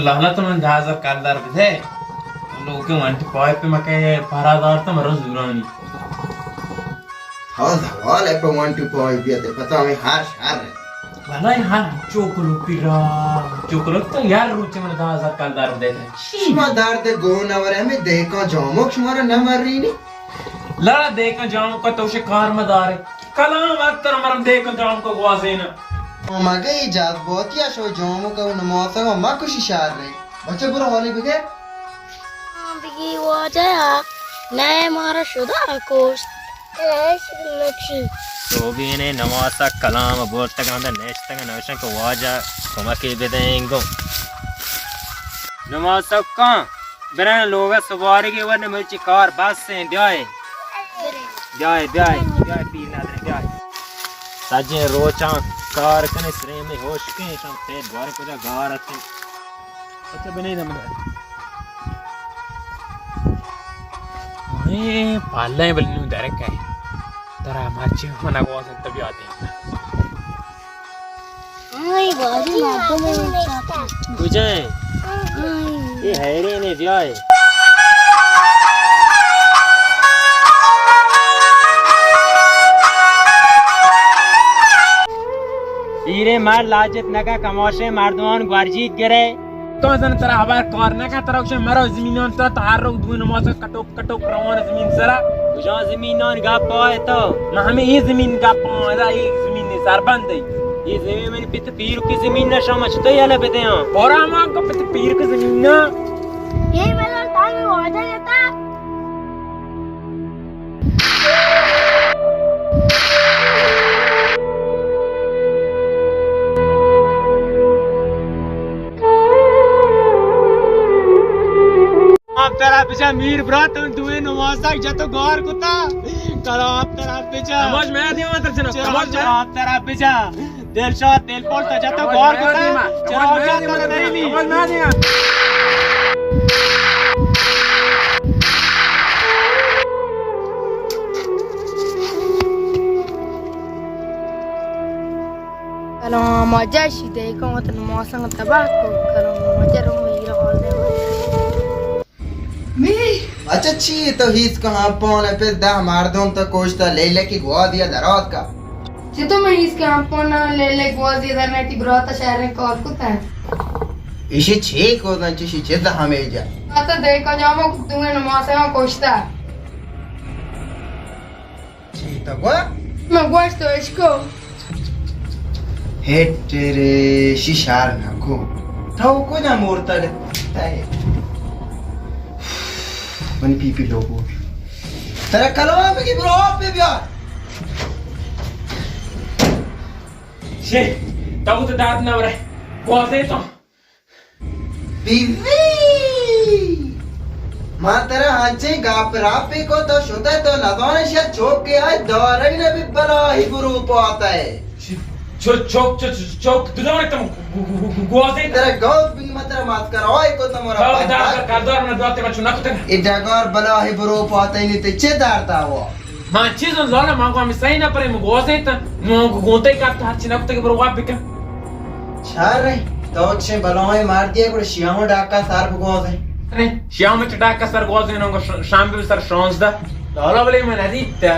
लहला तो मन 10,000 कालदार थे लोग के वांटी पॉय पे मके परादार तो मरो जुरानी हाँ धवाल है पे 1 2 पॉइंट भी आते पता हमें हार है भला यार चोकलो पिरा चोकलो तो यार रुचि मन 10,000 कालदार दे थे शिमा दार दे गोन नवर हमें देखो जोमोक्ष मारा न मर रही नी लड़ा देखो जाऊं का तो उसे कार मदार कलाम अक्तर मरम देखो जाऊं को ग्वासेना मगे इजाद बहुत या शो जोमो का उन मौसम में कुछ शार रहे बच्चे बुरा होली बिगे बिगी वजह नए मारा शुदा कोश लक्ष्य तो भी ने नवासा कलाम बोलता कहता नेक्स्ट तक नवशन को वाजा कोमा के बेदेंगो नवासा का बिना लोग सवारी के वन में कार बस से जाए पीर ना दे जाए साजे रोचा कार कने श्रेय में होश के शम ते द्वार को जा गार आते अच्छा बने ना ए पाले बलनु डायरेक्ट है तरा माची मना को से तभी आते हैं आई बाजी ना तो मैं बुझे ये हैरे ने जाए सीरे मार लाजत नका कमोशे मारदवान ग्वारजीत गिरे तो जन तरा हबार कार ना का तरह से मरो जमीनों तो तार रो दुन मौसम कटोक रवान जमीन सरा जो जमीनों गा पाए तो ना हमें ये जमीन का पारा ये जमीन ने सार बंद है ये जमीन में पित पीर की जमीन न समझ तो ये लेते हैं और हम को पित पीर की जमीन ना ये मेरा टाइम हो जाता तेरा पीछा मीर ब्रात दुए नवासा जतो गौर कुत्ता करो आप तेरा पीछा समझ में आ दियो अंतर चलो समझ में आप तेरा पीछा तेल शॉट तेल पोलता जतो गौर कुत्ता चलो जाता नहीं समझ में आ दिया करो मजा शी देखो मत मौसम तबाह को करो मजा रो हीरा हॉल दे अच्छा छी तो हीस कहाँ पौन है फिर दा मार दूं तो कोश्ता ले लेके गुआ दिया दरात का जे तो मैं इसके आपन ले गोज इधर नहीं ब्रोता शहर में कॉल कुता है इसे छे को ना छी छे दा हमें जा आता देखो जामो तुम्हें नमाज में कोश्ता छी तो को मैं गोश्त तो इसको हे तेरे शिशार ना को तो को ना मोरता है मन पीपी लोगो तेरा कलवा पे की ब्रो पे बिया शे तब तो दाद ना रे ग्वासे तो बीवी मां तेरा हांचे गापरा पे को तो शुदा तो लदाने से चौक के है दौरे ने भी बड़ा ही गुरु पाता है चौक तू जाने तुम ग्वासे तेरा गौत भी मतलब मात कर ओए को तमरा का दौर में दोते बच्चों ना कुछ ए डगर बला ही गुरु पाता ही नहीं ते चे दारता वो मां चीज़ ज़ोला मां को हम सही ना परे ग्वासे तो नो गोते का हाथ चिना कुछ के बरो वाप बिका छार रे तो छे बलोय मार दिया को शियामो डाका सार भगवान है अरे श्याम में चटा का सर ग्वासे नो शाम पे सर श्रांस दा लाला वाले में नदीता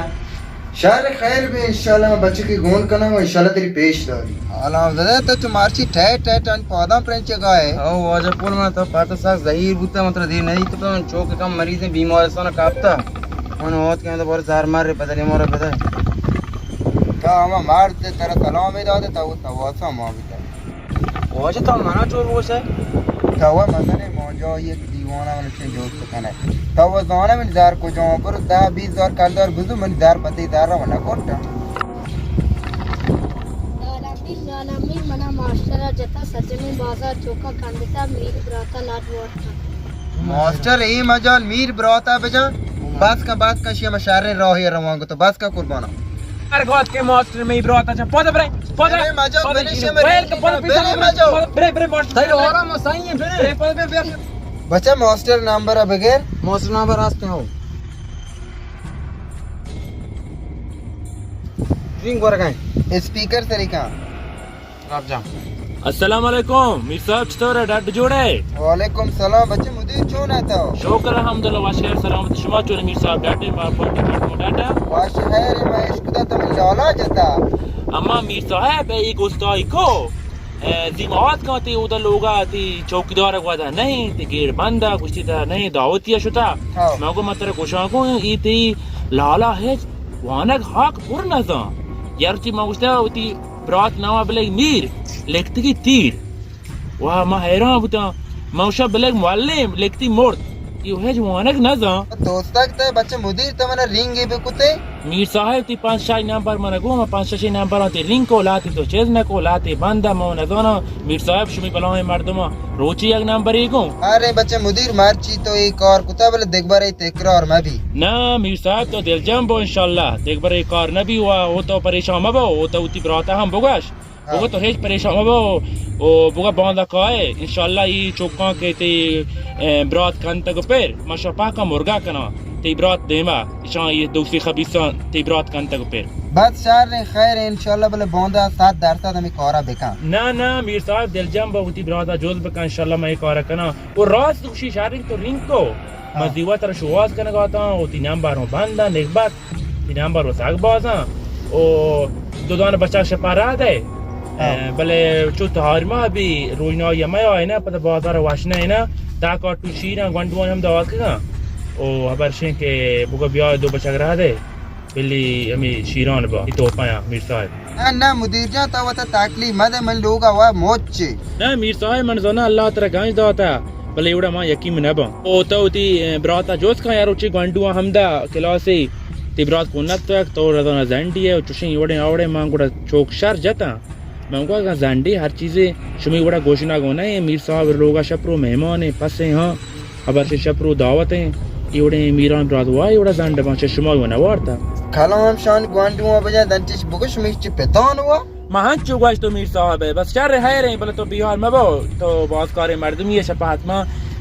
शार खैर भी इंशाल्लाह मैं बच्चे की गोन करना हूं इंशाल्लाह तेरी पेश दारी हालां दादा तो तुम्हारी ठे टन पौधा प्रेंच गाए ओ वाजपुर में तो पाता साग जहीर बुता मतलब दे नहीं तो चौक कम मरीज है बीमार सोना कापता उन होत के तो बहुत जार मार रे पता नहीं मोरा पता तो हम मार दे तेरा तलाव में दादे तो वो सा मां भी वो जो तो मना चोर वो से तो वो मसले मौजो ये दीवाना वाले से जो तो कहना तो वो जोना में जार को जो पर 10-20 और कालदार गुजु मन जार पति दार रवना कोटा नामी मना मास्टर जता सजने बाजार चौका कांदिता मीर ब्राता लाट वोट मास्टर ए मजाल मीर ब्राता बजा बस का शिया मशारे रोही रवांगो तो बस का कुर्बाना अरे गॉड के मास्टर में ब्रो आता पौधा ब्रे अरे मजाल बने शिया में बने मजाल ब्रे मास्टर सही हो रहा मसाई है फिर पौधे बच्चा मास्टर नंबर है बगैर मौसम नंबर रास्ते हो ड्रिंक वर गए स्पीकर तरीका आप जा अस्सलाम वालेकुम मीर साहब चطور डाट जोड़े वालेकुम सलाम बच्चे मुदीर चोन आता हो शुक्र अल्हम्दुलिल्लाह वाशेर सलामत शुमा चोर मीर साहब डाटे मार पॉइंट को डाटा वाश खैर मैं इसको तम लाला जता अम्मा मीर साहब एक उस्ताई को जिमात का ते उधर लोगा ती चौकीदार वादा नहीं ते गेट बंदा कुछ ता नहीं दावतिया शुता हाँ। मगो मतरे कोशा को ई ती लाला है वानक हक पुर नजा यार ती मगुस्ता ती ब्रात नावा बले मीर लेखती की तीर वाह मैं हैरान बुता मौशा बले मुअल्लिम लेखती मोर्द यू है जवानक नजा दोस्तक ते बच्चे मुदीर तमने रिंग भी कुते मीर साहब ती 5-6 नंबर मन गो 5-6 नंबर ते रिंग को लाती तो चेज न को लाती बंदा मो न दोना मीर साहब शुमी बलाए मर्दमा रोची एक नंबर एको अरे बच्चे मुदीर मारची तो एक और कुता बले देखबार ही तकरार मैं भी ना मीर साहब तो दिल जंबो इंशाल्लाह देख बरे कार न भी हुआ वो तो परेशान मबो वो तो उती बराता हम बोगाश वो तो हेज परेशान मबो ओ बुगा बांदा काए इंशाल्लाह ये चौका के ते बरात कान तक पर माशा पाका मुर्गा कना ते बरात देमा इशा ये दूसरी खबीसान ते बरात कान तक पर बस शार ने खैर इंशाल्लाह बले बोंदा 7 दरता तमी कोरा बेका ना ना मीर साहब दिल जंबो उती बराता जोल बका इंशाल्लाह मैं कार कना वो रात दूसरी शारिक तो रिंग को मजीवा तर शुवास कना गाता ओ ती नंबर बंदा नेकबात ती नंबर साग बाजा ओ दो दान बच्चा शपारा दे बले चुत हारमा भी रोजना या मैं आए ना पता बाजार वाशना है ना ताका टू शीना गंडुआ हम दवा का ओ हबर शे के बुगा बिया दो बच्चा रहा दे बिल्ली हमें शीरान बा तो पाया मीर साहब ना मुदीर जा ता ताकली मदे मन लोगा वा मोच ना मीर साहब मन जोना अल्लाह तेरा गांज दाता बले एवढा मा यकीन नबा ओ तो ती ब्राता जोस का यार उची गंडुआ हमदा क्लासे ती ब्रात को नत तो रदना जंडी है चुशी ओडे आवडे मांगुडा चौक शर जता मंगवा का जंडी हर चीजें शुमी बड़ा घोषणा गोना है मीर साहब लोगा शपरो मेहमान है पसे हां खबर से शपरो दावत है एवडे मीरान ब्रात हुआ एवडा जंड बाचे शुमा गोना वारता खलाम शान गंडुआ बजा दंतिश बुगश मिच पेतान हुआ महान चुगाश तो मीर साहब है बस चार है रे बोले तो बिहार में बो तो बहुत करे मर्दमी है शपात में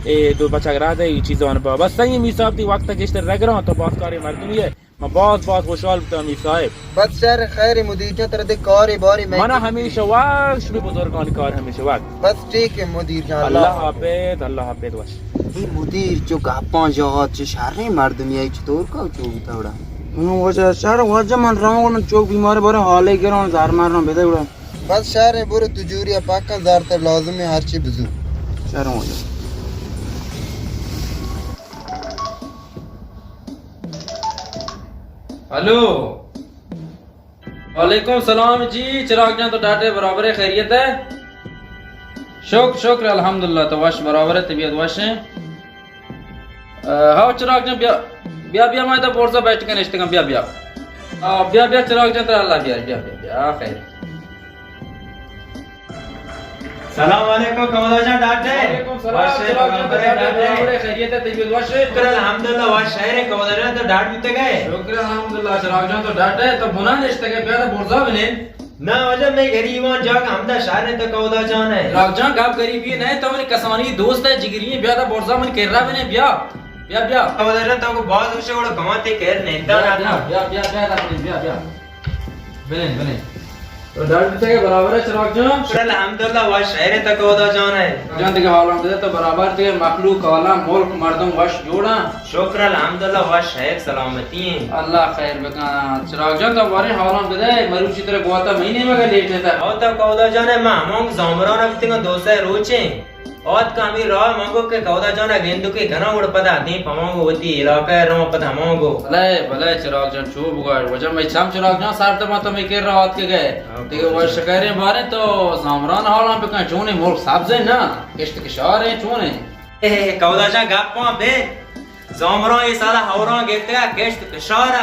ए दो बच्चा करा दे ये चीज़ों पर बस सही मीर साहब दी वक्त तक इस्तर रह रहा तो बहुत करे मर्दमी है मैं बहुत खुशहाल था मीर साहब बस सर खैर मुदीर जा तरह दे कार बारी मैं मना हमेशा वाक्श भी बुजुर्गान कार हमेशा वाक्श बस ठीक है मुदीर जा अल्लाह हाफिज वश ये मुदीर जो गापा जहाज च शारे मर्दमी आई चतोर का चोगता उड़ा वो सर वो जमान रामगढ़ में चौक बीमार बरे हाले के रहा जार मारना बेदे उड़ा बस शारे बुरे तुजूरिया पाका जार ते लाजम है हर चीज बुजू सर हो हेलो वालेकुम सलाम जी चिराग जान तो डाटे बराबर है खैरियत है शुक्र अल्हम्दुलिल्लाह तो वश बराबर है तबीयत वश है हाँ चिराग जान बिया मैं तो बोर्सा बैठ के निश्चित बिया बिया चिराग जान तो अल्लाह बिया खैर सलाम वालेकुम कमला जान डाटे खैरियत है तबीयत वश है शुक्र अल्हम्दुलिल्लाह वा शहर है कमला जान तो डाट बीते गए शुक्र अल्हम्दुलिल्लाह चिराग जान तो डाटे तो बुना निश्चित के बिया तो बोर्सा बने ना वजह मैं गरीब हूं जाग हमदा शहर है तो कमला जान है चिराग जान गाब गरीबी नहीं तो मेरी कसमानी दोस्त है जिगरी है बिया तो बोर्सा मन कर रहा बने बिया कमला जान तो को बहुत उसे बड़ा कमाते कह नहीं बिया बने तो डाल के बराबर है चिराग जान शुक्र अल्हम्दुलिल्लाह वा शहर है तो कमला जान है जान के हवाला दे तो बराबर के मखलूक वाला मुल्क मर्दों वश जोड़ा शुक्र अल्हम्दुलिल्लाह वा शहर सलामती है अल्लाह खैर बका चिराग जान तो हमारे हवाला दे मरुची तरह गोता महीने में लेट लेता और तो कमला जान है मामोंग जामरान अब तिंग दोस्त है रोचे और कामी रा मंगो के कौदा जाना गेंदु के घना उड़ पदा दी पमंगो होती इलाका रो पदा मंगो भले चिराग जान चो बुगाड़ वजह मैं शाम चिराग जान सार तो मैं कह रहा हाथ के गए देखो वो शकरे बारे तो सामरान हाल पे का चोने मुल्क साहब से ना किश्त के शार है चोने ए कौदा जा गापा बे जामरान ये साला हौरा गेते का किश्त के शार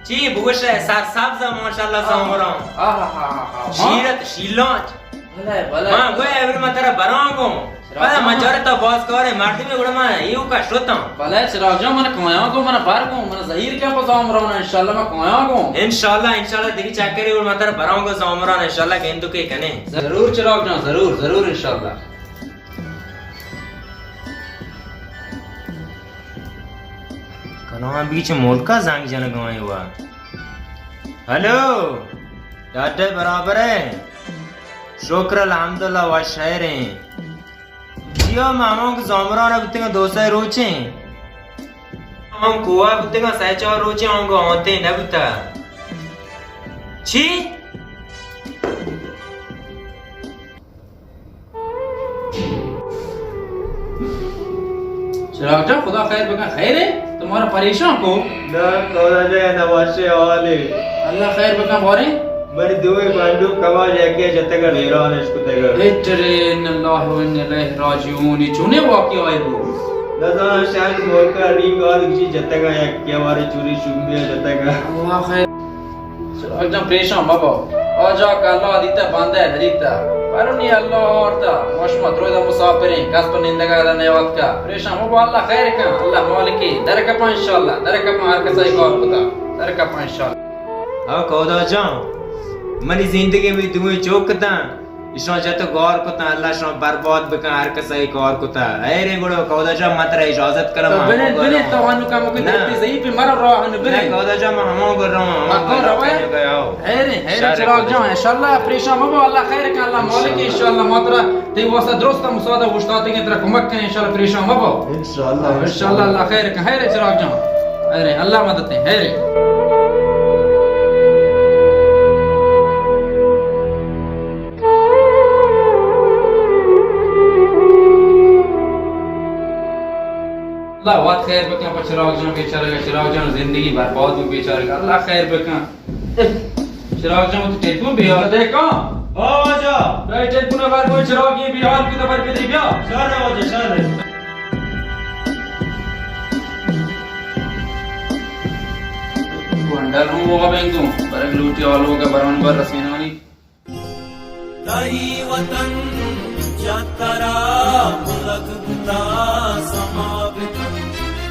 ची बुगश है सार साहब जा माशाल्लाह जामरान आहा शीरत शीलांच भले हां गोए एवर मैं तेरा बरांगो पता मजर तो बॉस करे मारती में गुड़मा यू का श्रोता भले चिराग जान मैंने कमाया को मैंने बाहर को मैंने ज़हीर क्या पता उमरान इंशाल्लाह मैं कमाया को इंशाल्लाह देखी चेक करी और मैं तेरा बरांगो जा उमरान इंशाल्लाह गेंदु के कने जरूर चिराग जान जरूर इंशाल्लाह कनवा बीच मोलका जांग जन गवाए हुआ हेलो डाटे बराबर है शुक्र अल्हम्दुलिल्लाह व शहरे जियो मामों को ज़ोमरा ना बुतिंगा दोसा रोचे हम कोआ बुतिंगा सैचा रोचे होंगे होते न बुता छी चिराग जान खुदा खैर बका खैर है तुम्हारा परेशान को ना कौदा जाए ना वाशे वाले अल्लाह खैर बका बोरे मेरी दुए बांडू कवा जाके जते का लेरा ने इसको तेगा इतरे इन्नल्लाह व इन्ना इलैहि राजिऊन चुने वाकई आए हो दादा शायद मोर का रिंग और किसी जते का या क्या वारे चोरी शुंगे जते का अल्लाह खैर चिराग जान परेशान बाबा आजा का अल्लाह दीता बांधा है हरीता पर नहीं अल्लाह औरता मशमा त्रोदा मुसाफिरें कस्ब निंदगा दा नेवत का परेशान बाबा अल्लाह खैर का अल्लाह मालिकी दर का पा इंशाअल्लाह दर का पा हर का सही कौर खुदा दर का पा इंशाअल्लाह हाँ कौदा जाऊं मनी जिंदगी में तुम्हें चौकता इसो जतो गौर कोता अल्लाह शो बर्बाद बका हर का सही गौर कोता ए रे गुड़ो कौदा जा मात्र इजाजत करम बने बने तो हनु काम को देखते सही पे मर रहा हनु बने कौदा जा हम कर रहा हूं मको रवाय है रे चिराग जान इंशाअल्लाह परेशान बाबा अल्लाह खैर का अल्लाह मालिक इंशाअल्लाह मात्र ते वसा दुरुस्त मुसादा उस्ताद के तरह कुमक करे इंशाअल्लाह परेशान बाबा इंशाअल्लाह अल्लाह खैर का है रे चिराग जान अरे अल्लाह मदद है रे अल्लाह वात खैर बका पर चिराग जान जिंदगी बर्बाद भी बेचारे का अल्लाह खैर बका चिराग जान तो टेपू भी और देखो ओ जा भाई टेपू ना बार कोई चिराग ये बिहार की तो बार पे दे गया सारे हो जा सारे वंडर हूं वो बेंगू पर लूटी वालों का बरवन पर रसीना वाली दाई वतन जातरा मुलक बुता समावित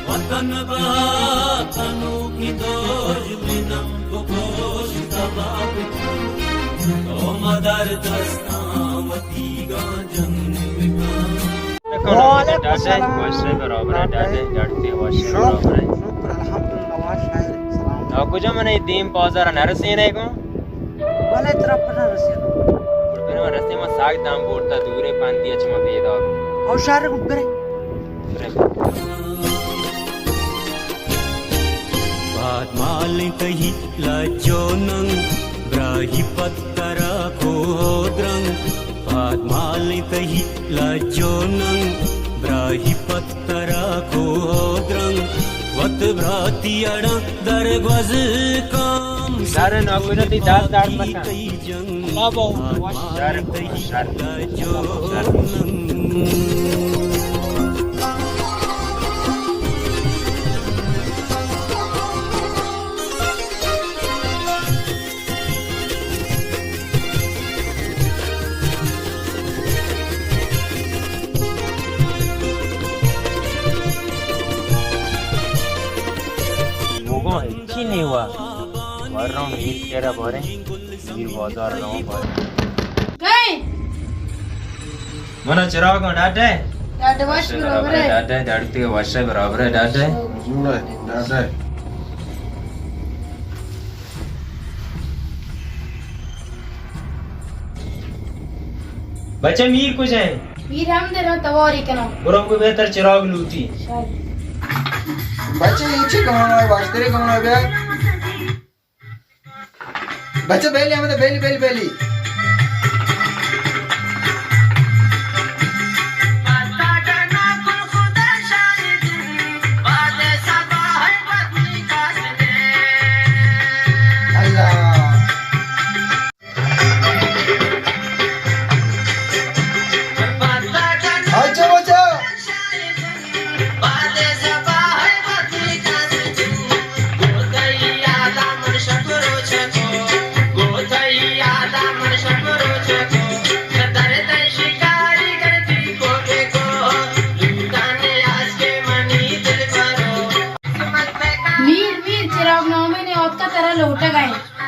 वतन बातनु की दोज बिनम गोश समावित तो मदर दस्तावती गा जंग डाटे वाशे बराबर है डाटे डाटते वाशे बराबर है अल्हम्दुलिल्लाह व शहरे सलाम आपको जो मैंने दीम पौजार नरसीन है को भले तरफ ना रसिया उड़पे रस्ते में साग दाम बोलता दूरे पांती अच्छा बेदा और शहर को करे बात माल कही लजोनंग ब्राही पत्तरा को द्रंग बात माल कही लजोनंग ब्राही पत्तरा को द्रंग वत भ्राती अड़ा दरगवज काम सारे नौकरी दी दाल दाल मत बाबा सारे लोगों अच्छी नहीं हुआ वरना मीर केरा भरे मीर बाजार रहो भरे गए मना चिराग को डाटे डाटे वाश बराबर है डाटे डाटते के वाशे बराबर है डाटे बच्चे मीर कुछ है वीर हम दे रहा तवारी कना बुरा को बेहतर चिराग लूटी बच्चे नीचे कमाना है वास्ते कमाना है बच्चे बेली हमें बेली बेली बेली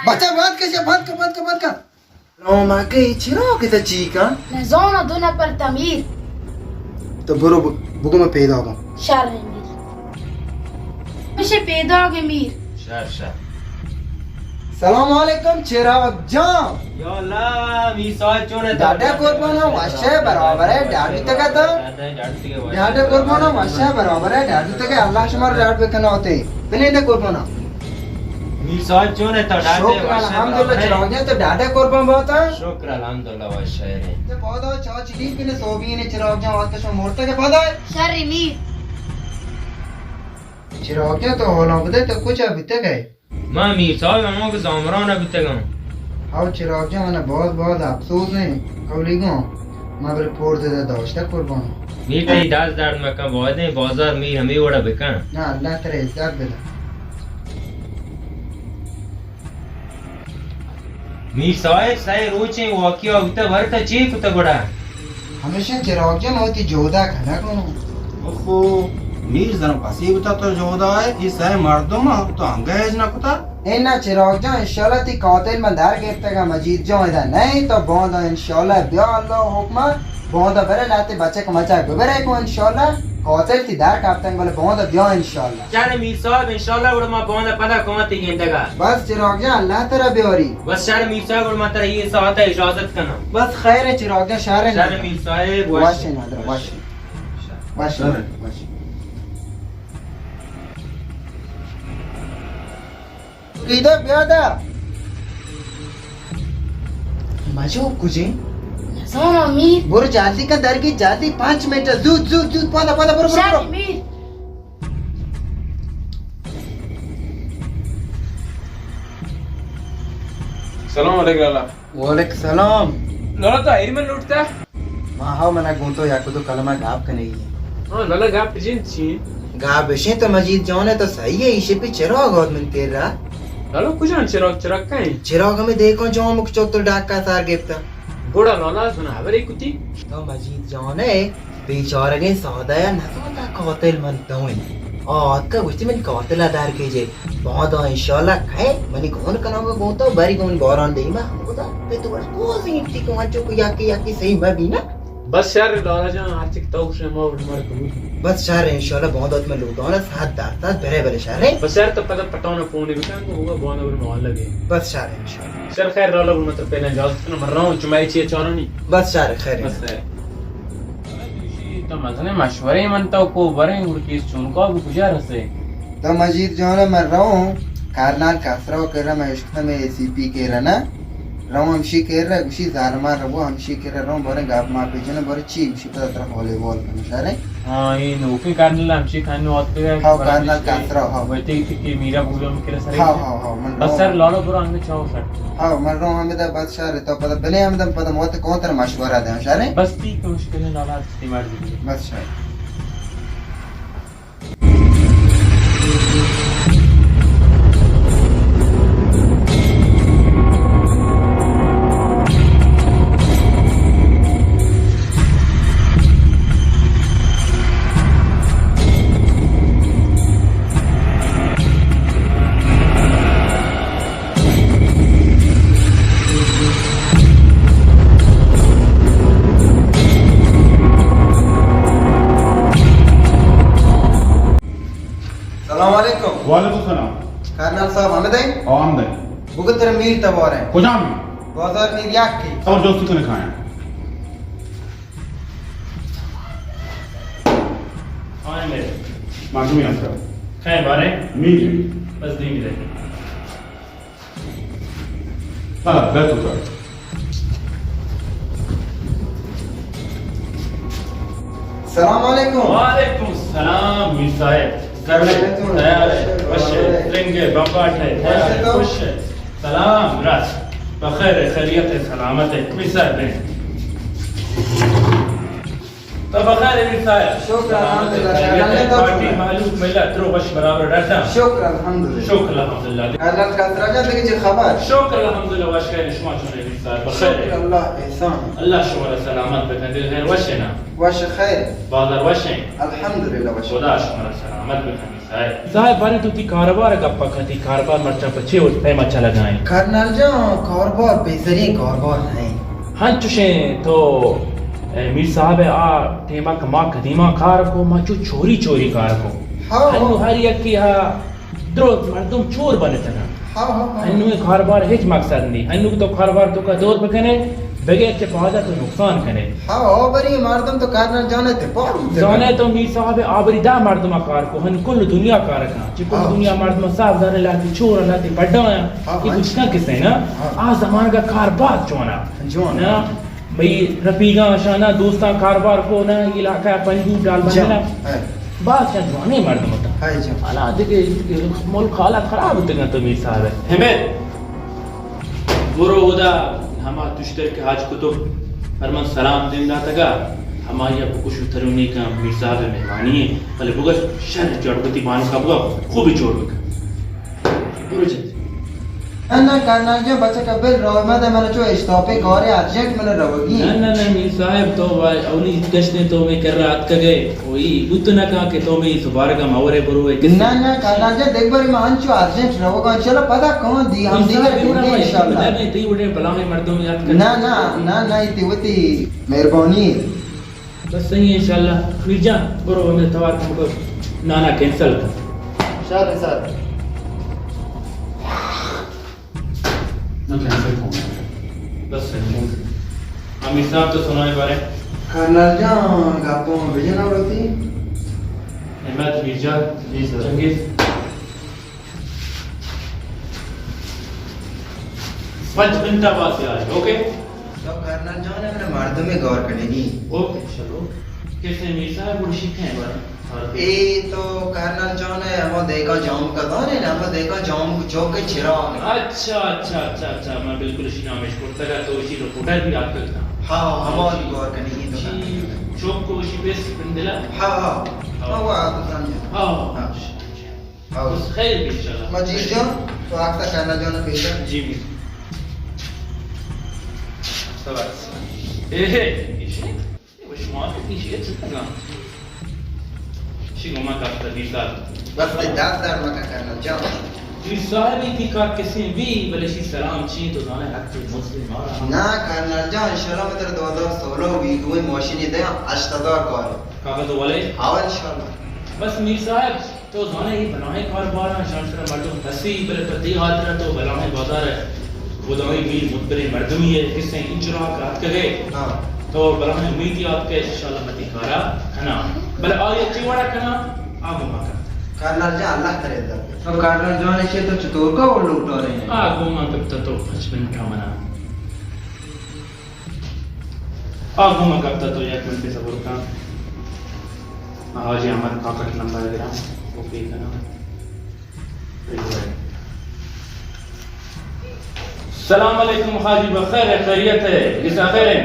बच्चा बात कैसे बात कर नो माके चिरो के त चीका नजोना दुना पर तमीर तो बुरो बुगो में पैदा होगा शार है मीर मुझे पैदा हो गए मीर शार सलाम वालेकुम चिराग जान या अल्लाह मिसाल चोने डाडा कुर्बानो वशे बराबर है डाडी तक तो डाडा कुर्बानो वशे बराबर है डाडी तक अल्लाह शमर डाड बेकना होते बिने दे कुर्बानो मिसाल चोने तो डाडे शुक्र अल्हम्दुलिल्लाह चिराग जान तो डाडा कुर्बान बहुत है शुक्र अल्हम्दुलिल्लाह व शहरे ते पौधा चाच दी बिने सोबी ने चिराग जान वात शो मोरते के पौधा शर मीर चिराग जान तो होना बदे तो कुछ अभी तक है मां मिसाल मामो के जमरान अभी तक हाउ चिराग जान बहुत बहुत अफसोस है कौली गो मगर फोड़ दे दोस्त कुर्बान मीटे दास दाड़ में का बहुत है बाजार में हमें ओड़ा बेका ना अल्लाह तेरे हिसाब दे मिसाल सही रोचे वाकिया उते भरता चीक उते बड़ा हमेशा चिराग जान होती जोदा खाना कोनो ओहो मीर जन पसीबता तो जोदा है इस है मर्दम तो अंगेज ना कुता इन्ना चिराग जान इंशाल्लाह ती कातिल मंदार गेफ्ता का मजीद जो इधर नहीं तो बोंदा इंशाल्लाह बिया अल्लाह हुक्म बोंदा बरे लाते बच्चे को मचा गुबरे को इंशाल्लाह कातिल ती दार काप्तन बोले बोंदा बिया इंशाल्लाह चारे मिसाल इंशाल्लाह उड़ मा बोंदा पता कोमती गेंदगा बस चिराग जान अल्लाह तेरा बेवरी बस चारे मिसाल उड़ मा तेरा ये साथ है इजाजत करना बस खैर है चिराग जान शारे चारे मिसाल वाश ना वाश वाश वाश इधर ब्यादा मजो कुजे सोना मीर बुर जाती का दर की जाती 5 मीटर जूत जूत जूत पादा पादा बुर शर बुर मीर सलाम अलैकुम लाला वालेकुम सलाम लाला तो आइर में लूटता मां हां मना गुंतो याको तो कलमा गाप का नहीं है हां लाला गाप पिजिन छी गाप बेशे तो मजीद जाने तो सही है इसे पे चिराग और मन तेरा लाला कुछ न चिराग चिराग काई चिराग में देखो जो मुख चौक तो डाक का सार गिफ्ता बड़ा लाला सुना हवरे कुती तो मजीद जाने बेचारे ने सौदा ना तो कातिल मन तो और का गुस्ती में कातिल अदार कीजिए बहुत इंशाल्लाह खाए मनी कौन कनाम को तो बारी कौन बोरान दे मा होता पे तो बड़ा को से इट्टी को आचो को याकी सही भाभी ना बस यार लाला जान आर्थिक तौश में मोर मर कबूल बस शार इंशाल्लाह बहुत में लूटा ना साथ दाता बरे बरे शार है बस यार तो पता पटाना फोन भी kan होगा बहुत और माहौल लगे बस शार इंशाल्लाह सर खैर लाला मतलब पहले इजाजत ना मर रहा हूं चुमाई ची चारनी बस शार खैर बस है तो मजने मशवरे मनता को बरे उनकी चुनका भी गुजार से तो मजीद जो है मर रहा हूँ कारनाल कासरा कर रहा मैं इश्क में एसीपी के रहा ना राव हमशी कर रहा गुशी जारमा रबो हमशी कर रहा हूँ बरे गाप मार पे जने बरे ची गुशी पता तरह वॉलीबॉल का नशारे हां ये नौकरी करने ला हमशी खाने होत पे हां कारनाल कासरा हां बैठे कि मीरा बोलो में केरा सर हां मन बस सर लालो पुरा अंग चाहो सर हां मर रहा हूँ हमें तो बस शार तो पता बने हम तो पता मौत कौन तरह मशवरा दे शारे बस ती को मुश्किल लाला इस्तेमाल दी बस शार वालेकुम सलाम कारनाल साहब हमें दे आमदे बुगत तेरे मीर तब और है खुजाम बाजार में याक की और दोस्त को खाया आए मेरे मालूम है आपका खाए बारे मीर बस देंगे दे हाँ बैठो सर सलाम वालेकुम वालेकुम सलाम मीर साहब तैयार है खुश है लेंगे बम्बाट है तैयार है खुश है सलाम रास बखैर है खैरियत है सलामत है मीर साहब ने तो बखैर है मीर साहब शुक्र अल्हम्दुलिल्लाह पार्टी मालूम मिला त्रो बश बराबर रहता शुक्र अल्हम्दुलिल्लाह शुक्र अल्हम्दुलिल्लाह कारनाल कासरा जा तक खबर शुक्र अल्हम्दुलिल्लाह वश खैर शुमा चुने मीर साहब बखैर शुक्र है अल्लाह एहसान अल्लाह शुक्र सलामत बखैर है वशना वश खैर बाजार वशे अल्हम्दुलिल्लाह वश खुदा शुक्र सलामत बखैर साहब बारे तो ती कारोबार गप्पा खाती कारोबार मरचा पछे और पैमा चला गाए कारनाल जा कारोबार बेहतरीन कारोबार है हाँ चुशे तो मीर साहब आ टेमा कमा कदीमा कार को माचो चोरी चोरी कार को हाँ हनु हर एक की हा द्रोत मर्दम चोर बने तना हाँ हाँ हाँ अन्नू कारोबार हिच मकसद नहीं अन्नू तो कारोबार तो का दौर बकने बगैर के पौधा तो नुकसान करे हाँ ओ बरी मर्दम तो कारना जाने थे जाने तो मीर साहब आबरीदा मर्दमा कार को हन कुल दुनिया कार का चिकुल हाँ। दुनिया मर्दमा साहब दाने लाती छोर लाती बड्डा हाँ, ये हाँ। कुछ ना किसे ना हाँ। आ जमान का कारोबार जोना जोना। ना भाई रफीगा शाना दोस्ता कारोबार को ना इलाका पंजू डाल बंदना है बात क्या जाने मर्द मत है जो हालात के मुल्क हालत खराब होते हैं तो मीर साहब हिम्मत बुरो उदा हमा तुश्तर के हाज कुतुब हरमन सलाम दिन तगा हमारी आपको कुछ उतरने का मीर साहब मेहमानी है भले बुगस शर चढ़ती मानो का बुआ खूब ही चोड़ बुरो जी ना करना जो बच्चे कबल रोमा दे मैंने जो स्टॉपे गौरे अर्जेंट मैंने रहोगी ना मीर साहब तो भाई अवनी गश्ते तो मैं कर रात का गए वही उतना कहा कि तो मैं इस बार का मावरे बुरो है ना करना जो देख बरी मान जो अर्जेंट रहोगा चलो पता कौन दी हम दीगर ढूंढे इंशाल्लाह मैं ती उड़े बला में मर्दों में याद कर ना इतनी मेहरबानी बस सही है इंशाल्लाह मीर जान बुरो मैं तवार को नाना कैंसिल कर सर सर ना कैंसिल हो गया बस सही है अमीर साहब तो सुनाए बारे कर्नल जान गापों में भेजना पड़ती अहमद मिर्जा जी सर चंगेज पंच मिनट बाद से आए ओके तो कर्नल जान है मेरे मर्दों में गौर करेगी ओके चलो कैसे मीर साहब बुढ़ सीखे हैं बारे ए तो कर्नल जान है हम देखा जाम का तो नहीं ना हम देखा जाम चौक के चिराग अच्छा मैं बिल्कुल इसी नाम में करता का तो इसी रिपोर्टर भी आपका था हाँ हम गौर करेगी तो चौक को इसी बेस बंदला हाँ वो आप समझे हाँ बस खैर भी इंशाल्लाह मजीद जो तो आपका कर्नल जान भेजा जी भी तबास इसे وش ما في شيء تتكلم شيء ما كفت بيسال بس دفتر ما कर्नल जान بيسال في كار كسي भी بل شيء سلام شيء तो जाने हक मुस्लिम आ ना कर्नल जान इंशाल्लाह मैं तेरे 2016 वीक हुई मशीन दे अष्टदा कॉल कागज वाले हाँ इंशाल्लाह बस मीर साहब तो जाने ही बनाए कारोबार शान सर मर्दों हसी बल पति हाथ तो बनाए बाजार है वो दवाई मीर मुतबरे मर्दमी है किससे इंजरा रात के गए हाँ तो बराबर उम्मीद है आपके इंशाल्लाह मती खारा खाना बल आये चिवड़ा खाना आगो माका कर्नल जान अल्लाह करे तो कर्नल जान ऐसे तो चतुर का वो लोग तो रहे हैं आगो माका तो 5 मिनट का मना आगो माका तो 1 मिनट से सबर का आज हमारे काकट नंबर ग्राम ओके करना सलाम अलैकुम हाजी बखैर खैरियत है इस खैर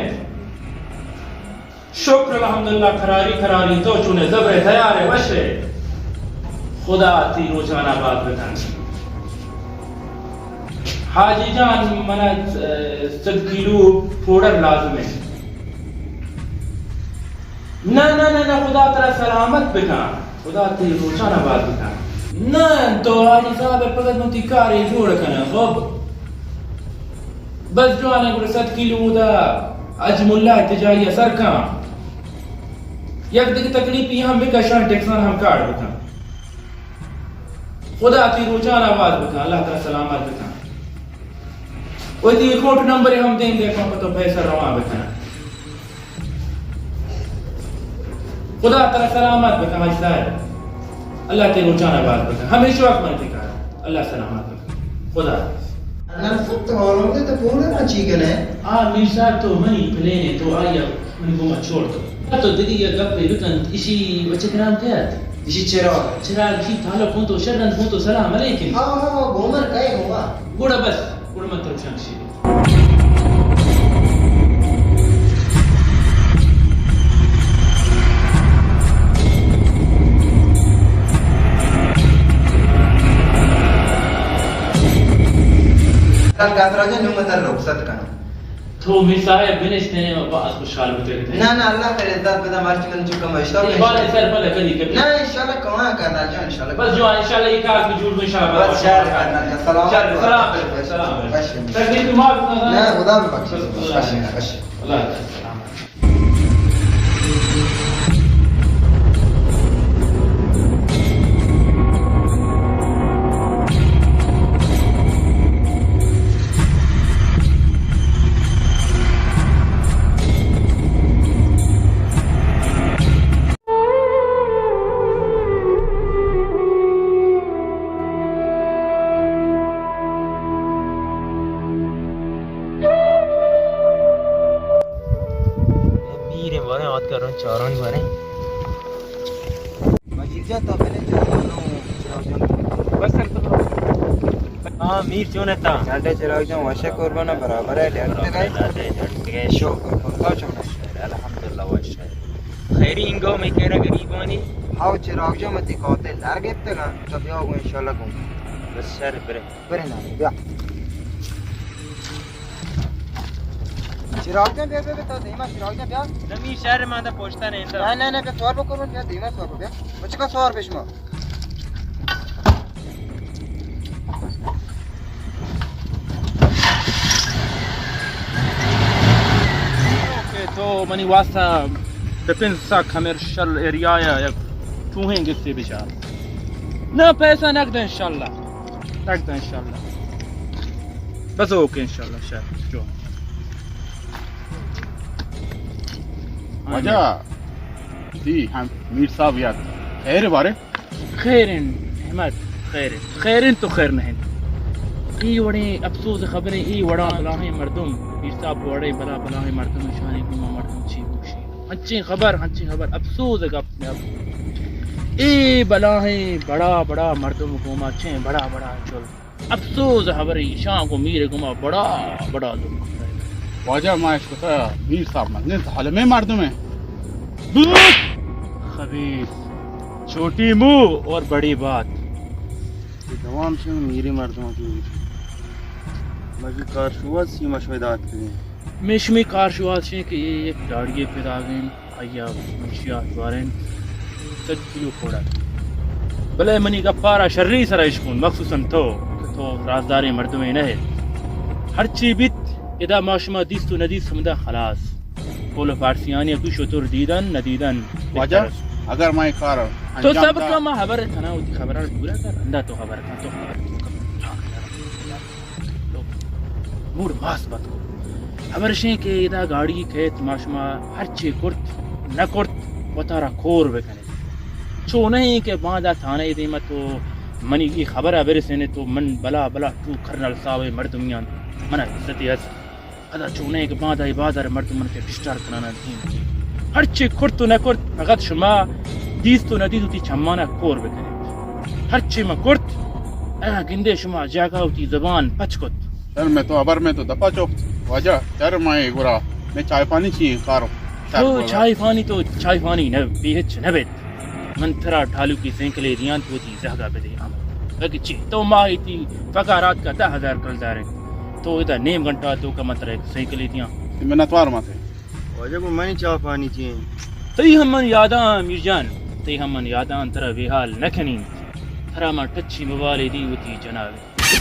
शुक्र अल्हम्दुलिल्लाह खरारी तो चुने जबरे तैयार है बशे खुदा ती रोजाना बात बतान हाजी जान मना 7 किलो पाउडर लाजम है ना खुदा तेरा सलामत बिका खुदा ती रोजाना बात बिका ना तो हाजी साहब पगत मती कारी जोड़ कना खब बस जो आने को 7 किलो दा अजमुल्ला तिजारी असर का एक दिन तकलीफ हम भी कशान टेक्सान हम काट बता खुदा की रोजाना आवाज बता अल्लाह ताला सलामत बता वो दी अकाउंट नंबर हम दें देखो तो पैसा रवा बता खुदा ताला सलामत बता हाजी साहब अल्लाह की रोजाना आवाज बता हमेशा वक्त मन के अल्लाह सलामत बता खुदा ना सब तो होंगे तो पूरे ना चिकन है मीर साहब तो मनी प्लेन तो आया मन को मत छोड़ दो तो दीदी ये गप لكن شيء وشكرا كات इसी चिराग شيء تعالى كنتو شرا كنتو سلام عليكم हाँ घूमर कहीं घूमा قول بس قول ما تروشان شيء कल कातराजा न्यू मतलब रुखसत का तो मीर साहब बिनेश ने बात खुशहाल होते रहते ना अल्लाह करे इज्जत बता मार्च में चुका मश्ता नहीं बाल सर भले कभी कभी ना इंशाल्लाह कहाँ करना चाहिए इंशाल्लाह बस जो इंशाल्लाह ये काज में जुड़ में इंशाल्लाह बस शार करना सलाम सलाम तकलीफ माफ ना खुदा भी बख्शे अल्लाह करो चौरन भरे मजीजा तो मैंने चिराग बस सर तो हाँ मीर क्यों नता जाते चिराग जाऊं वशे कुर्बाना बराबर है गए शो पक्का चौड़ा अल्हम्दुलिल्लाह वशे खैरी इंगो मैं कह रहा गरीबानी हाउ चिराग जाऊं मत कहते लार गेप तक तब जाओ इंशाल्लाह को बस शर पर ना या चिराग जाऊं बे तो धीमा चिराग जाऊं ब्याह नमी शहर में तो पहुंचता नहीं था नहीं पे 100 रुपए करो क्या धीमा 100 रुपए बच्चे का 100 रुपए में तो मनी वास्ता डिफेंस सा कमर्शियल एरिया या चूहेंगे से बेचार ना पैसा नकद इंशाल्लाह बस ओके इंशाल्लाह शायद जो वजह दी हम मीर साहब याद खैर बारे खैरन अहमद खैरन तो खैर नहीं ई वड़े अफसोस खबरें ई वड़ा बलाहे मर्दुम मीर साहब वड़े बला बलाहे मर्दुम शाने को मर्दुम छी खुशी अच्छी खबर अफसोस है अपने अब ए बलाहे बड़ा मर्दुम को छे बड़ा चल अफसोस खबर शान को मीर को बड़ा दुख वजह मैं इसको मीर साहब मत ने हाल में मार दूं मैं खबीर छोटी मुंह और बड़ी बात तमाम से मेरी मर्दों की मजी कार शुआ सी मशवदात के मेशमी कार शुआ से कि ये एक गाड़ी पे आ गए आया मुशिया द्वारेन सच्चियो कोड़ा भले मनी का पारा शर्री सरा इश्कुन मखसूसन तो राजदारी मर्दों में नहीं हर चीज बित इदा माशमा दिस तो नदी समदा खलास बोलो फारसियानी कुछ शतुर दीदन नदीदन वजह अगर मैं कार तो सब का मैं खबर खाना होती खबर पूरा कर अंदा तो खबर का तो मूड मास बात को खबर शे के इदा गाड़ी खेत माशमा हर चे कुर्त न कुर्त बतारा खोर बेकने छो नहीं के बांधा थाने दे मत तो मनी की खबर अबर से ने तो मन बला टू कर्नल साहब मर्दमियां मना इज्जत यस अदा छो के बांधा बाजार मर्द मन के डिस्टर्ब कराना थी हर चे कुर्त न कुर्त फकत शुमा दीस तो नदी होती छमाना कोर बेकने हर चे में कुर्त गिंदे शुमा जागा होती जबान पचकुत सर मैं तो अबर में तो दफा चौक वजह सर मैं गुरा मैं चाय पानी चाहिए कार तो चाय पानी न बेहच न बेत मंथरा ढालू की सेंकले रियान होती जगह पे दे आम लगी ची तो माही थी फकारात का 10,000 कर्जदार तो इधर नेम घंटा तो का मतलब सेंकले दियां मैं नतवार में थे वजह को मैंने चाय पानी चाहिए तई हमन यादा मीरजान तई हमन यादा तरा बेहाल नखनी थरा मा टच्ची मोबाइल दी होती जनाब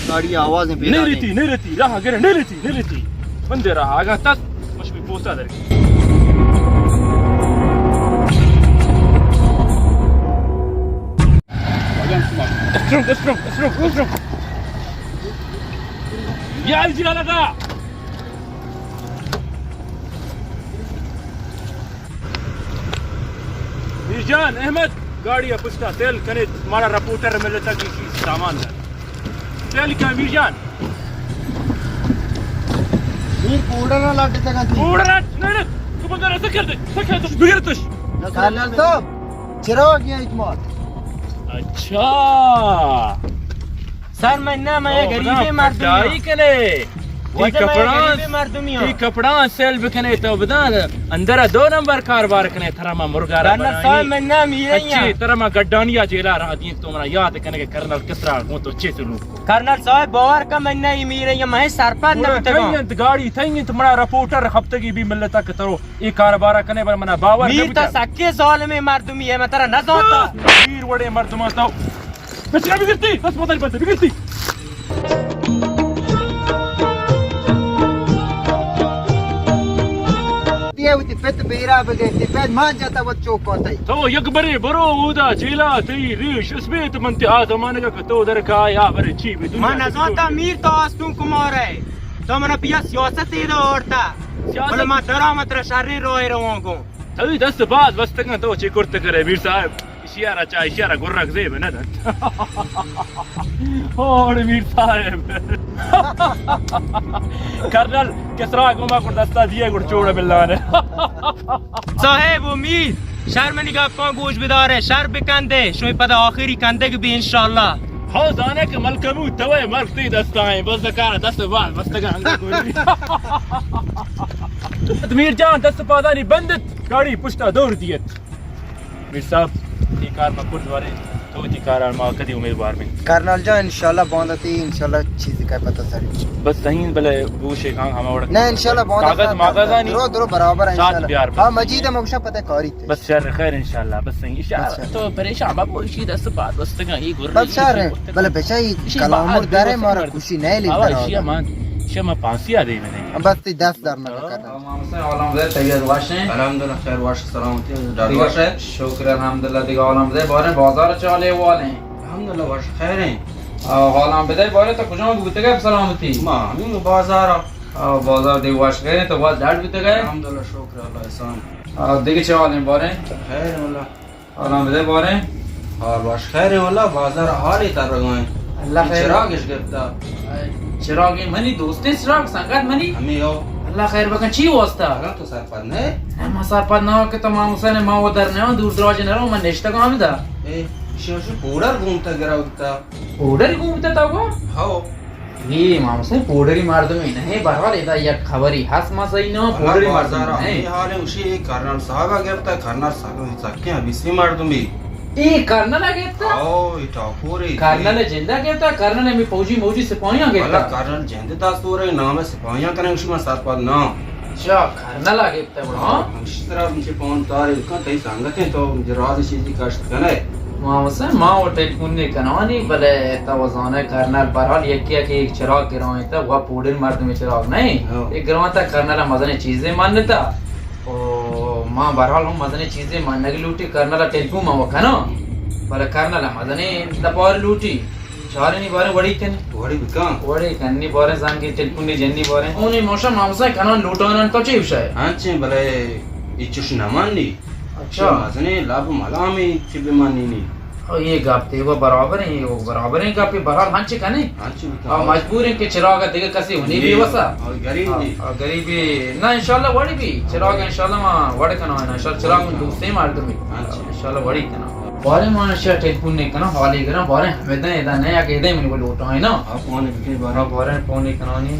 गाड़ी आवाज में नहीं रहती राह गिर नहीं रहती बंदे रहा आगा तक मुझ में पोसा दर स्ट्रोक यार जी लगा मीरजान अहमद गाड़ी पुछता तेल कने तुम्हारा रिपोर्टर मिले तक सामान है तेल क्या मीरजान मीर पूरा लाटे तक पूरा नहीं तू बंदा ऐसा कर दे तो बिगड़ तुश कर्नल साहब चिराग गया इजमात अच्छा सर मन्ना मैं गरीबे मर्दुमी कने ये कपड़ा सेल बिकने तो बदान अंदर 2 नंबर कारोबार कने थरमा मुर्गा कर्नल साहब मन्ना मीरैया अच्छी तरह मा गड्डानिया जेला रहा दी तो मना याद कने के कर्नल किसरा हो तो अच्छे से लू कर्नल साहब बार का मन्ना ये मीरैया मैं सरपंच न तक गाड़ी थई तुम्हारा रिपोर्टर हफ्ते की भी मिलत तक तरो ये कारोबार कने पर मना बावर मीर तो सके साल में मर्दुमी है मैं तेरा न जानता मीर बड़े मर्दमा तो बच्चा बिगड़ती अस्पताल पर बिगड़ती होती पेट बेरा बगे पेट मान जाता वो चौक होता तो यकबरे बरो उदा जेला तई रीश इसमें तो मनते आ जमाने का तो उधर का या बरे छी भी मैं न जानता मीर तो आस्तू कुमार है तो मना पिया सियासत ही औरता बोले मैं तेरा मतलब शरीर रोए रहो को तभी 10 बाद बस तक तो चे कुर्त करे वीर साहब اشاره چا اشاره گرگ زیب نداد اور میر صاحب کرنل کسرا کو ما کو دستا دیے گڑ چوڑ بلانه صاحب امید شهر منی گپان گوش بداره شهر بکنده شوی پد آخری کنده که بی انشالله ها زانه که ملکمو توی ملکی دستایم بس دکار دست بعد بس دگان گوری میر جان دست پادانی بندت گاڑی پشتا دور دیت میر صاحب یہ کار میں کرد وارے تو دی کار ما کدی امیدوار میں कर्नल जो इंशाल्लाह बंद होती इंशाल्लाह चीज का पता सर बस सही भले वो शेखान हम और नहीं इंशाल्लाह बंद कागज मागजानी दरो बराबर है साथ इंशाल्लाह प्यार हां मजीद है मोक्षा पता करी थे बस शर खैर इंशाल्लाह बस सही इंशाल्लाह तो परेशान बाप वो शी दस बात बस तक ये गुर बस शर भले बेचाई कलाम दरे मारा खुशी नहीं ली शिया मान शिया मैं पांसी आ रही मैंने बस 10 ना करना अलहमदुलिल्लाह तबीयत वाश है अल्हम्दुलिल्लाह खैर वाश सलामती डाल वाश है शुक्र अल्हम्दुलिल्लाह दिगा अलहमदुलिल्लाह बारे बाजार चले वाले अल्हम्दुलिल्लाह वाश खैर है हालां बदे बारे तो कुछ बुते गए सलामती मां हम बाजार बाजार दे वाश गए तो बाद डाट बुते गए अल्हम्दुलिल्लाह शुक्र अल्लाह एहसान देखे चले बारे खैर है वाला अलहमदुलिल्लाह बारे और वाश खैर है वाला बाजार हाल ही तर गए अल्लाह खैर चिराग इस गिरता चिराग मनी दोस्ते चिराग संगत मनी हमें यो अल्लाह खैर बकन ची वास्ता अगर तो सर पर ने हम सर पर ना के तमाम हुसैन मां उधर ने दूर दराज ने रो मन नेश्ता काम दा ए शिशु पूरा घूमता गिरा उठता ओडर घूमते ता वो हां ये मां से पोडरी मार दो में नहीं बरवा लेदा या खबरी हस मा सही ना पोडरी मार दो बाजार ये हाल है उसी कर्नल साहब आ गिरता कर्नल साहब सके अभी से मार दूं भी ए कर्नल आ गया था ओ इटा पूरे कर्नल जिंदा गया था कर्नल में फौजी मौजी सिपाही आ गया वाला था कर्नल जंदे दास तो रे नाम है सिपाहियां कने उसी में साथ पर ना अच्छा कर्नल आ गया था बड़ा हम इस तरह उनसे फोन तार का तई संगत है तो जराज चीज कष्ट कने मां से मां वो टेलीफोन ने कनानी भले तवजाने कर्नल बहरहाल ये किया कि एक चिराग गिराए था वो पोडर मार दो में चिराग नहीं एक गिरावा था कर्नल मजने चीजें मानता ओ मां बहरहाल हम मजने चीजें मानने की लूटी कर्नल टेलीफोन में वखा ना भले कर्नल मजने दपार लूटी चारे नहीं बारे वड़ी कन वड़ी बिका वड़ी कन्नी बारे जान के टेलीफोन ने जन्नी बारे ओने मौसम मामसा कना लूटाना तो चाहिए शायद हां चे भले इचुश न माननी अच्छा मजने लाभ मला में चिबे माननी नहीं और ये गापते वो बराबर है वो बराबर है गापे बहरहाल हां चे कने हां चे और मजबूर है कि चिराग देखे कैसे होनी भी वसा और गरीब नहीं और गरीबी ना इंशाल्लाह वड़ी भी चिराग इंशाल्लाह मां वड़ कना ना इंशाल्लाह चिराग में दोस्ते मार दो इंशाल्लाह वड़ी कना बारे मान शा टेलीफोन ने कना हाली करा बारे हमें दे इदा नया के दे मैंने बोल उठा है ना आप कौन के बारे फोन नहीं कना नहीं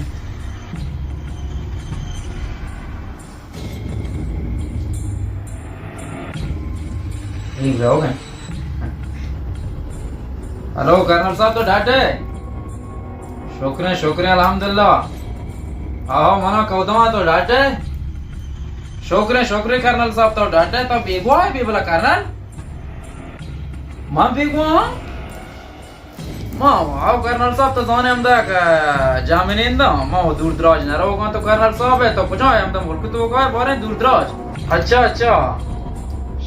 ठीक हो गए हेलो कर्नल साहब तो डाटे शुक्र अल्हम्दुलिल्लाह आओ मना कौदमा तो डाटे शुक्र कर्नल साहब तो डाटे तो बेगवा है बेबला कर्नल मां बेगवा मां आओ कर्नल साहब तो जाने हम दा जामिन इंदा मां दूर दराज न रहोगा तो कर्नल साहब है तो पूछा हम तो मुल्क तो गए बारे दूर दराज अच्छा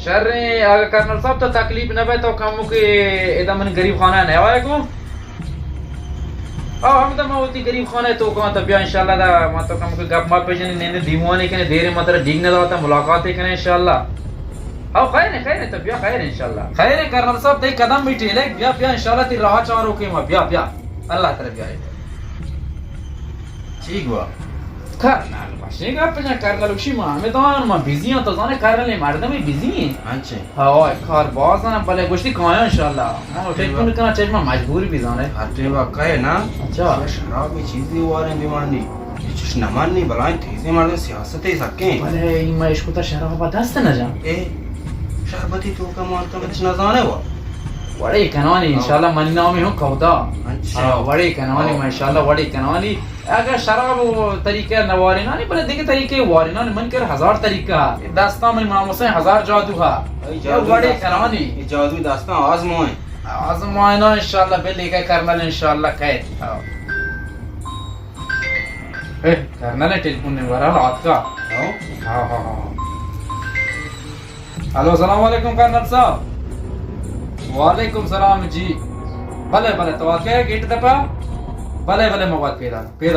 शर अगर कर्नल साहब तो तकलीफ न बे तो कम के एकदम मन गरीब खाना नहीं आया को हम तो मोती गरीब खाने तो कहां तो बिया इंशाल्लाह दा म तो कम के गप मा पे जने ने दीवाने के देरे मतलब डिग न दाता मुलाकात है इंशाल्लाह आओ खैर है तो बिया खैर इंशाल्लाह खैर है कर्नल साहब ते कदम मिटे ले बिया इंशाल्लाह ती राह चारो के मा बिया अल्लाह तरफ बिया ठीक हुआ कर्नल बाशिगा पे कर्नल उशी मा हमें तो मा बिजी हो तो जाने कर्नल मारदम में बिजी है अच्छा हां कार बाज ना भले गोश्ती खाया इंशाल्लाह हां टेलीफोन करना चाहिए मैं मजबूर भी जाने हटे वा कहे ना अच्छा शराब में चीजें वाले बीमारी कुछ न माननी भलाई तेजी मारने सियासत ही सके भले मैं इसको तो शराब दस्त न जा ए शरबती तो का मान तो न जाने वो वड़े कनानी इंशाल्लाह मन्ना में हो कौदा अच्छा वड़े कनानी माशाल्लाह वड़े कनानी अगर शराब तरीके नवारे ना नहीं भले देखे तरीके वारे ना मन कर 1000 तरीका दास्तां में मामो से 1000 जादू हा वड़े कनानी ये जादू दास्तां आजमाए ना इंशाल्लाह बे लेके कर्नल इंशाल्लाह कहे ए कर्नल टेलीफोन ने वरा रात का हां हेलो अस्सलाम वालेकुम कर्नल साहब वालेकुम सलाम जी भले तो क्या गेट दपा भले मवाद पैदा कर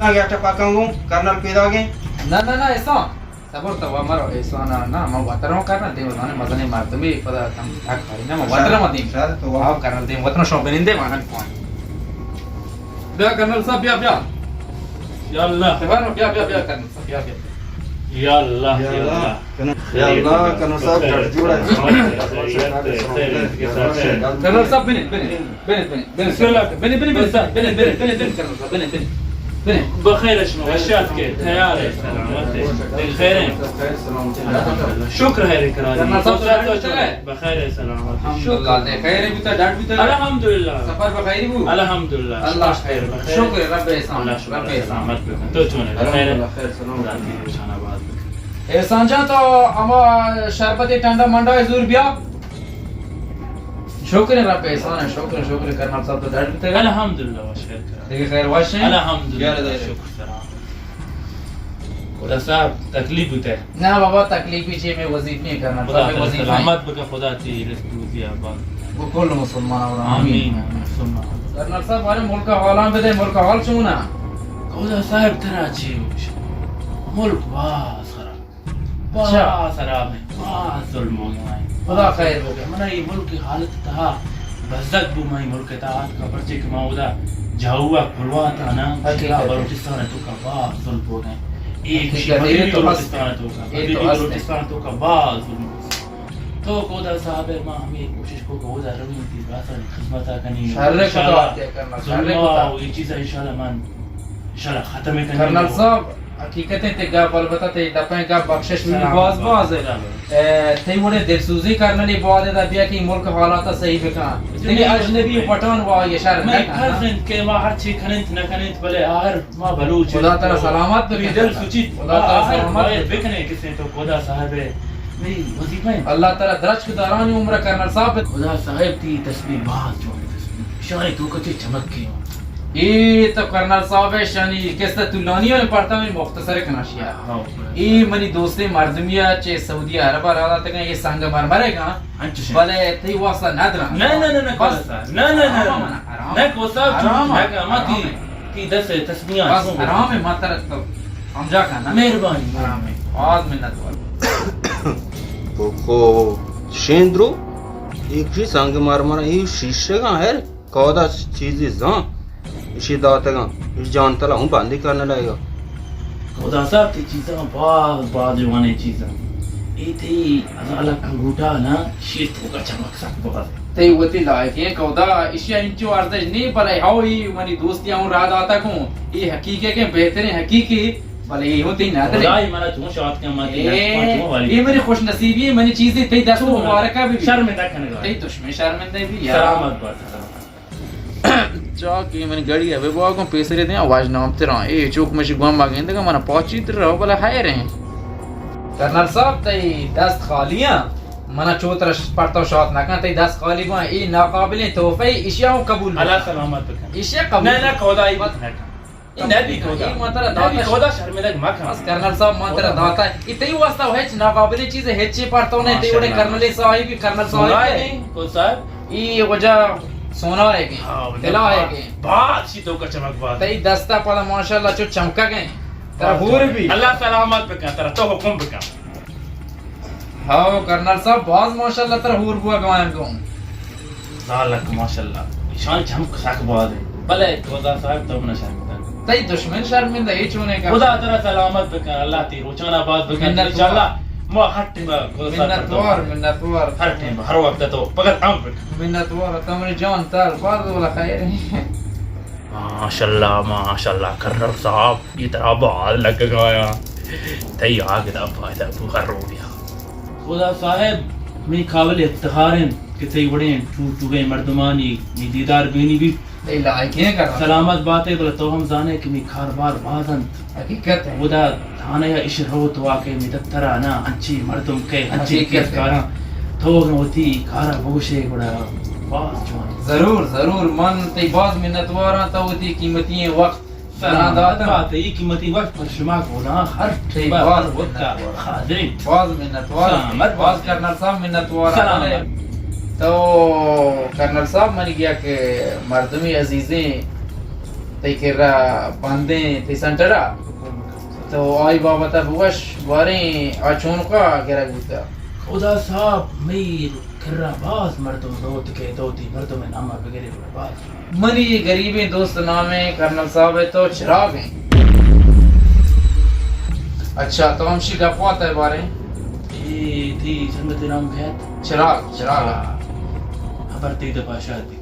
आ गया टपा कहूं कर्नल पैदा गए ना ऐसा सबर तो हमारा ऐसा ना मैं वतरों करना दे उन्होंने मजा नहीं मार तुम्हें पता तुम क्या करी ना मैं वतरों मत नहीं शायद तो आप करना दे वतरों शौक नहीं दे मानन कौन ब्या कर्नल साहब ब्या ब्या या अल्लाह सबर ब्या ब्या ब्या कर्नल साहब ब्या ब्या या अल्लाह या अल्लाह कर्नल साहब डट जोड़ा कर्नल साहब बने कर्नल साहब बने بخير شنو غشاتك تياري سلامتك بالخيرين شكرا هيري كرادي بخير سلامتك शुक्र है खैर भी तो डांट भी तो الحمد لله सफर बखैर भी الحمد لله अल्लाह खैर शुक्र रब एहसान الله रब شكرا एहसान سلامتك توتون بخير खैर सलाम شانا بعد एहसान जा तो अमा शरबत ठंडा मंडा जरूर बिया शुक्र है रब एहसान है शुक्र करना सब तो डांट भी तो الحمد لله وشكرا देखिए खैर वाश है الحمد لله شكرا سلام खुदा साहब तकलीफ होता है ना बाबा तकलीफ ही में वजीफ नहीं करना खुदा सब वजीफ सलामत बका खुदा ती रिस्क दिया बात वो कुल मुसलमान और आमीन सुन्ना कर्नल साहब हमारे मुल्क का हालात में दे मुल्क का हाल चुना खुदा साहब तेरा जी मुल्क वास खराब अच्छा। वास खराब है वास जुल्म हो गया है खुदा खैर हो गया मना ये मुल्क की हालत था बजक बुमाई मुल्क था का पर्चे कमाऊदा जाऊआ खुलवा था ना अकेला बलूचिस्तान तो का वास जुल्म हो गए एक ये तो बलूचिस्तान तो का ये तो बलूचिस्तान तो का वास जुल्म तो खुदा साहब मां हमें कोशिश को खुदा रवि की बात खिदमत करनी शर्र को तो आते करना शर्र को तो ये चीज इंशाल्लाह मान इंशाल्लाह खत्म करनी कर्नल साहब हकीकतें ते गा बल बताते दपे गा बख्शिश में बाज है ते मोड़े दिलसूजी करने ली बात है दबिया की मुल्क हालात सही बेका लेकिन अजनबी पठान वा ये शहर मैं में खरफन के ما हर चीज खनंत न खनंत भले आखिर ما बलूच खुदा ताला सलामत तो दिल सुचित खुदा ताला सलामत बेकने किसे तो खुदा साहब मेरी वजीफा है अल्लाह ताला दरज के दौरान उम्र कर्नल साहब खुदा साहब की तस्बीह बात जो तस्बीह शायद तो कच्चे चमक के ये तो कर्नल साहब है शानी किस्सा तुलानियों में पढ़ता में मुख्तसर कनाशिया ये मनी दोस्ती मर्दमिया चे सऊदी अरब रादा तक ये संग मरमरेगा भले ते वासा नदरा ना ना ना ना बस ना ना ना ना को साहब ना का की दस तस्बीह बस आराम है मात्र तो समझा का ना मेहरबानी आराम है आज मिन्नत वाला को शेंद्रो एक ही संग मार ये शीशे का है कौदा चीज जा इसी दाता का इस जानता ला हूं बांधी करने लगेगा खुदा साहब की चीज़ें बहुत बहुत जवाने चीज़ें ये थी अलग अंगूठा ना शीत का चमक सा बहुत ते वती लायक है कौदा इशिया इंचो अर्दज नहीं भले हाउ ही मनी दोस्तियां हूं रात आता को ये हकीके के बेहतरीन हकीकी भले ये होती ना दे खुदा ही मारा तुम शौक के मत ये मेरी खुश नसीबी है मनी चीजें ते दस मुबारक भी शर्मिंदा करने ते दुश्मन शर्मिंदा भी यार सलामत बात जा की मैंने गाड़ी है वो को पैसे दे आवाज नाम तेरा ए चौक में गुम आ गए तो मना पहुंची तो रहो भला हाय रहे कर्नल साहब ते दस्त खालियां मना चौतर पड़ता शॉट ना का ते दस्त खाली को ए नाकाबिल तोहफे इशिया कबूल अल्लाह सलामत कर इशिया कबूल ना ना खुदा ही बात है ये नबी खुदा ये मात्रा दाता खुदा शर्मिंदा मत बस कर्नल साहब मात्रा दाता इतनी वास्ता है नाकाबिल चीज हेचे पड़ता ने ते ओडे कर्नल साहब भी कर्नल साहब को साहब ये वजह सोना है के दिला है के बहुत सी तो का चमक बात तई दस्ता पड़ा माशाल्लाह जो चमका गए तेरा हुर भी अल्लाह सलामत पे तेरा तो हुक्म पे हां कर्नल साहब बहुत माशाल्लाह तेरा हुर बुआ गवान को जालक माशाल्लाह शान चमक साक बात है भले खुदा साहब तो न शर्मिंदा तई दुश्मन शर्मिंदा ये चुने का खुदा तेरा सलामत पे अल्लाह ती रोचना बात पे इंशाल्लाह मो हट में मिन्नतवार हर टाइम हर वक्त तो पकड़ आम पे मिन्नतवार तमरे जान ताल बाद वाला खैर माशाल्लाह कर्नल साहब ये तरह बाल लग गया तई आगे दा फायदा बुखर हो गया खुदा साहब मैं काबिल इफ्तिखार हैं कि तई बड़े टूट गए मर्दमानी मी दीदार बीनी भी तई लायक है कर सलामत बात है बोले तो हम जाने कि मैं खारबार बादन हकीकत है खुदा थाने या इशर हो तो आके मी दत्तरा ना अच्छी मर्दम के अच्छी किरकारा तो होती खारा बोशे बड़ा बात जवान जरूर मन तई बाज मिन्नतवार तो होती कीमती वक्त सलामत बात है कीमती वक्त पर शुमा होना हर बार वक्त खादिर बाज मिन्नतवार बाज कर्नल साहब मिन्नतवार तो कर्नल साहब मन गया के मर्दमी अजीजें तई केरा बांधे तई संटरा तो आई बाबा था बुआश बारे आचोन का गिरा गुता खुदा साहब मीर खर्रा बास मर्दों दोत के दोती मर्दों में नामा वगैरह बास मनी ये गरीबी दोस्त नाम है कर्नल साहब है तो चिराग हैं। अच्छा तो हम शिका पाता है बारे ये थी संगत नाम कहत चिराग चिराग खबर ती दफा शादी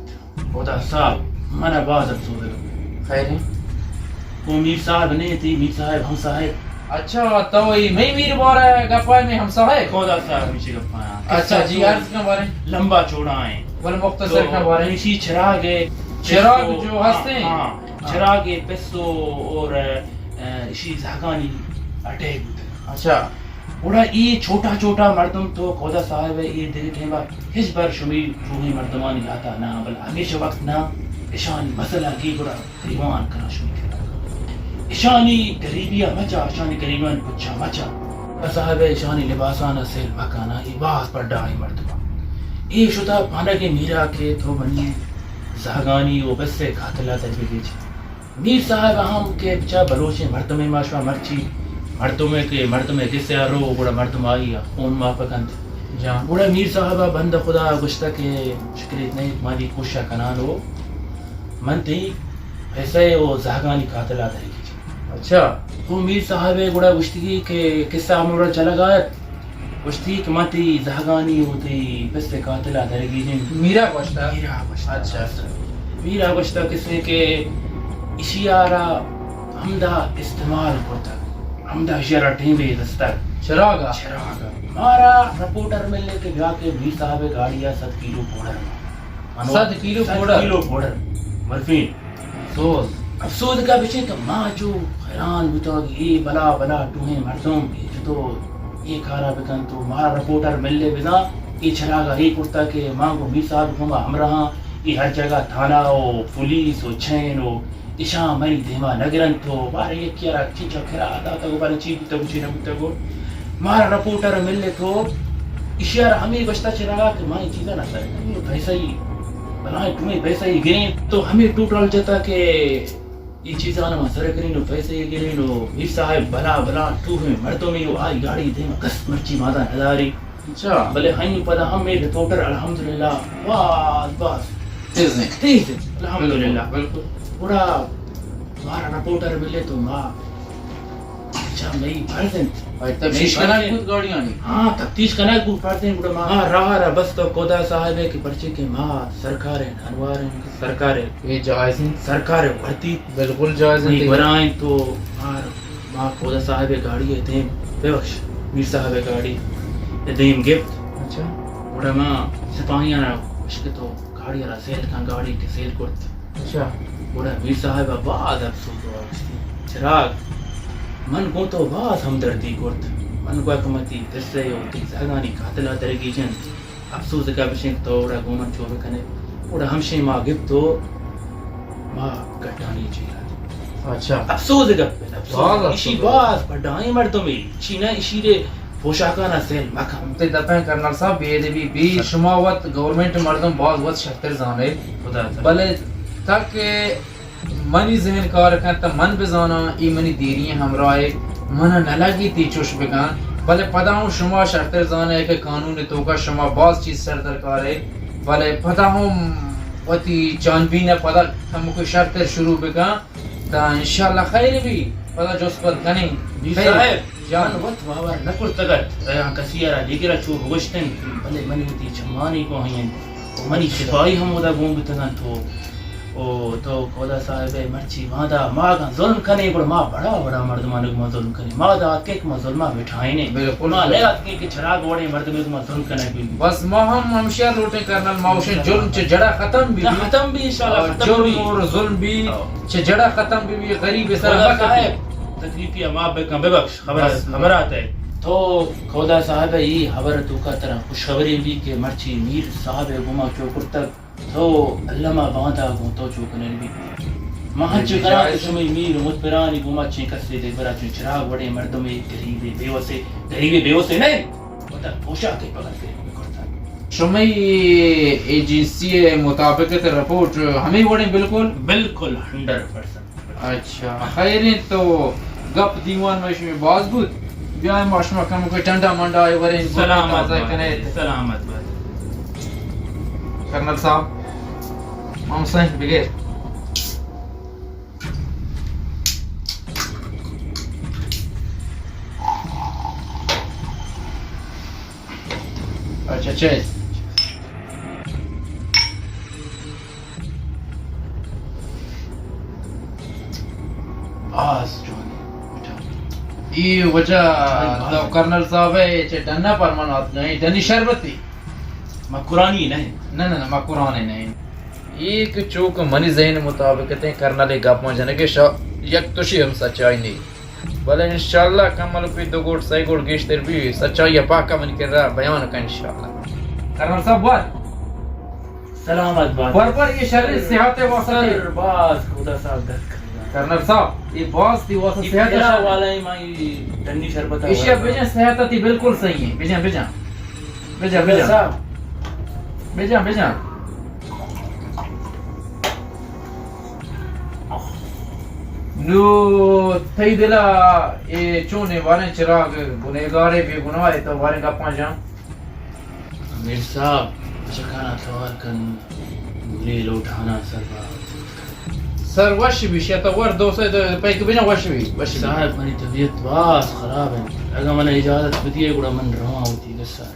खुदा साहब मना बात अब सो खैर है। वो मीर साहब नहीं थी मीर साहब हम साहब अच्छा तो ये मैं मीर बारे गप्पा में हम साहब खुदा साहब मिशी गप्पा अच्छा जी अर्ज के बारे लंबा चौड़ा है वल मुख्तसर के बारे इसी चिराग है चिराग जो हंसते हैं हाँ चिराग है पेसो और इसी जागानी अटैक अच्छा उड़ा ये छोटा छोटा मर्दम तो खुदा साहब है ये दिल के बाद हिज बार शुमी रूही मर्दमानी आता ना बल हमेशा वक्त ना ईशानी मसला की बड़ा दीवान करा शुमी ईशानी गरीबिया मचा ईशानी गरीबान पुच्छा मचा साहब ईशानी लिबासाना सेल मकाना इबास पर डाई मर्दमा ये शुदा पाना के मीरा के तो बनी जागानी वो बस से खातला तजबीज मीर साहब हम के बचा बलोचे मर्दमे माशवा मर्ची मर्दमे किसे रो बड़ा मर्दमाई खून माफकंत जान बड़ा मीर साहब बंद खुदा गुश्ता के शुक्र नहीं माली कोशा कना लो मन ती ऐसे वो जागानी खातला तरीके अच्छा वो मीर साहब बड़ा गुश्ती के किस्सा हमरा चला गया गुश्ती के माती जागानी होती बस से खातला तरीके मीरा गोश्ता अच्छा मीरा गुश्ता किसे के इशियारा हमदा इस्तेमाल करता हमदा इशियारा टीमे दस्तर चिरागा हमारा रिपोर्टर मिलने के ब्याह के मीर साहब गाड़िया 7 किलो पाउडर 7 किलो पाउडर मरफीन सोज अफसोस का विषय तो माँ जो हैरान होता कि ये बला बला टूहे मर्दों के जो तो ये खारा बिकन तो हमारा रिपोर्टर मिलने बिना ये चलागा ये कुर्ता के माँ को मीर साहब घूमा हम रहा ये हर जगह थाना हो पुलिस हो चैन हो इशा मरी देवा नगरन तो बारे ये क्या चीचा खरा आता तो बारे चीज तो कुछ न कुछ को मारा रिपोर्टर मिलने तो इशारा हमें बचता चलागा कि माँ ये चीज़ ना सर तो पैसा ही बनाए तुम्हें पैसा ही गिरे तो हमें टूटल जाता के ये चीज़ आना मसर करी नो पैसे ही गिरे नो मीर साहब भला भला टू है मर्दों में यो आई गाड़ी दे कस मर्ची मादा हजारी अच्छा भले हई पता हम में रिपोर्टर अल्हम्दुलिल्लाह बस तेज अल्हम्दुलिल्लाह बिल्कुल पूरा हमारा रिपोर्टर मिले तो माँ अच्छा नहीं प्रेजेंट भाई तफ्तीश करना खुद गाड़ियां नहीं हाँ तफ्तीश करना है कुछ पढ़ते हैं बड़ा माँ रहा बस तो खुदा साहब है कि पर्चे के माँ सरकार है अनवार है सरकार है ये जायज है सरकार है भर्ती बिल्कुल जायज है बनाए तो माँ खुदा साहब है गाड़ी है देम बेबख्श मीर साहब है गाड़ी ये देम गिफ्ट अच्छा बड़ा माँ सिपाहियाँ ना मुश्किल तो गाड़ी वाला सेल का गाड़ी के सेल करते अच्छा बड़ा मीर साहब बाद अफसोस चिराग मन को तो बास हमदर्दी करत मन को कमती किससे होती जगानी कातला तरगी जन अफसोस का विषय तो उड़ा गोमन चोर कने उड़ा हमशे मां गिफ्ट तो मां कटानी चाहिए अच्छा अफसोस का अफसोस इसी बास पढ़ाई मर्दों में चीना इसी रे पोशाकाना सेल मकाम ते दफे कर्नल साहब बेदबी बी शुमावत गवर्नमेंट मर्दम बहुत बहुत शक्तर जाने खुदा भले तक मनी जहन कार रखा त मन बेजाना ई मनी देरी हमरा मन न लगी ती चुश बेगान भले पता हूँ शुमा शर्तर जाने के कानून तो का शुमा बहुत चीज सर दरकार है भले पता हूँ वती जानबी ने पता हम को शर्तर शुरू बेगा ता इंशाल्लाह खैर भी पता जोस पर कने साहब जान वत बाबा नकुल तगत यहाँ कसियारा दिगरा चू होस्टन भले मनी होती जमानी को हयन मनी सिपाही हम उदा गोंग तगन तो तो खुदा साहब है मर्ची मादा मागा जुल्म कने पर मां बड़ा बड़ा मर्द मानक मा जुल्म कने मादा केक मा जुल्मा बिठाई ने बिल्कुल मां ले आत के चराग वड़े मर्द में मा जुल्म कने भी बस हम हमशा लूटे कर्नल माउशे जुल्म च जड़ा खत्म भी इंशाल्लाह खत्म भी जुल्म और जुल्म भी च जड़ा खत्म भी गरीब सर साहब तकलीफिया मां बे का बेबख्श खबर आता है तो खुदा साहब है ये खबर तो का तरह खुशखबरी भी के मर्ची मीर साहब है गुमा चौकुर तक तो अल्लामा बांधा गो तो चौकने भी महज करा तुम्हें मीर मुतपरानी गुमा चेक से दे बरा चिराग बड़े मर्द में गरीबे बेवसे नहीं पता पोशा के पकड़ के करता शुमे एजेंसी मुताबिक रिपोर्ट हमें बड़े बिल्कुल 100%। अच्छा खैर तो गप दीवान में बाज बुत बिया माशमा कम कोई ठंडा मंडा है वरे सलामत कने सलामत बात कर्नल साहब माम सही बिगेर अच्छा चेस आज ये वजह तो कर्नल साहब है चे डन्ना परमानत नहीं डनी शरबती मकुरानी नहीं ना ना ना मकुराने नहीं एक चूक मनी जहन मुताबिक कहते हैं कर्नल गप में जने के यक तुशी हम सच्चाई नहीं भले इंशाल्लाह कमल पे दो गोट सही गोट गेश तेर भी सच्चाई या पाका मन कर रहा बयान का इंशाल्लाह कर्नल साहब बात सलामत बात पर ये शरीर सेहत वास्ते बस खुदा साहब दर्द कर्नल साहब ये बॉस थी वास्ते सेहत वाला ही माई डन्नी शरबत इशिया बेजा सेहत थी बिल्कुल सही है बेजा बेजा बेजा बेजा साहब बेजा बेजा नो थई दिला ये चोने वाले चिराग गुनेगारे भी गुनाह तो वाले का पांचा अमीर साहब चखाना सवार कर लील उठाना सरवा सर वश भी तो वर 200 पे के बिना वश भी साहब मेरी तबीयत बहुत खराब है अगर मैंने इजाजत दिए गुड़ा मन रहा होती गुस्सा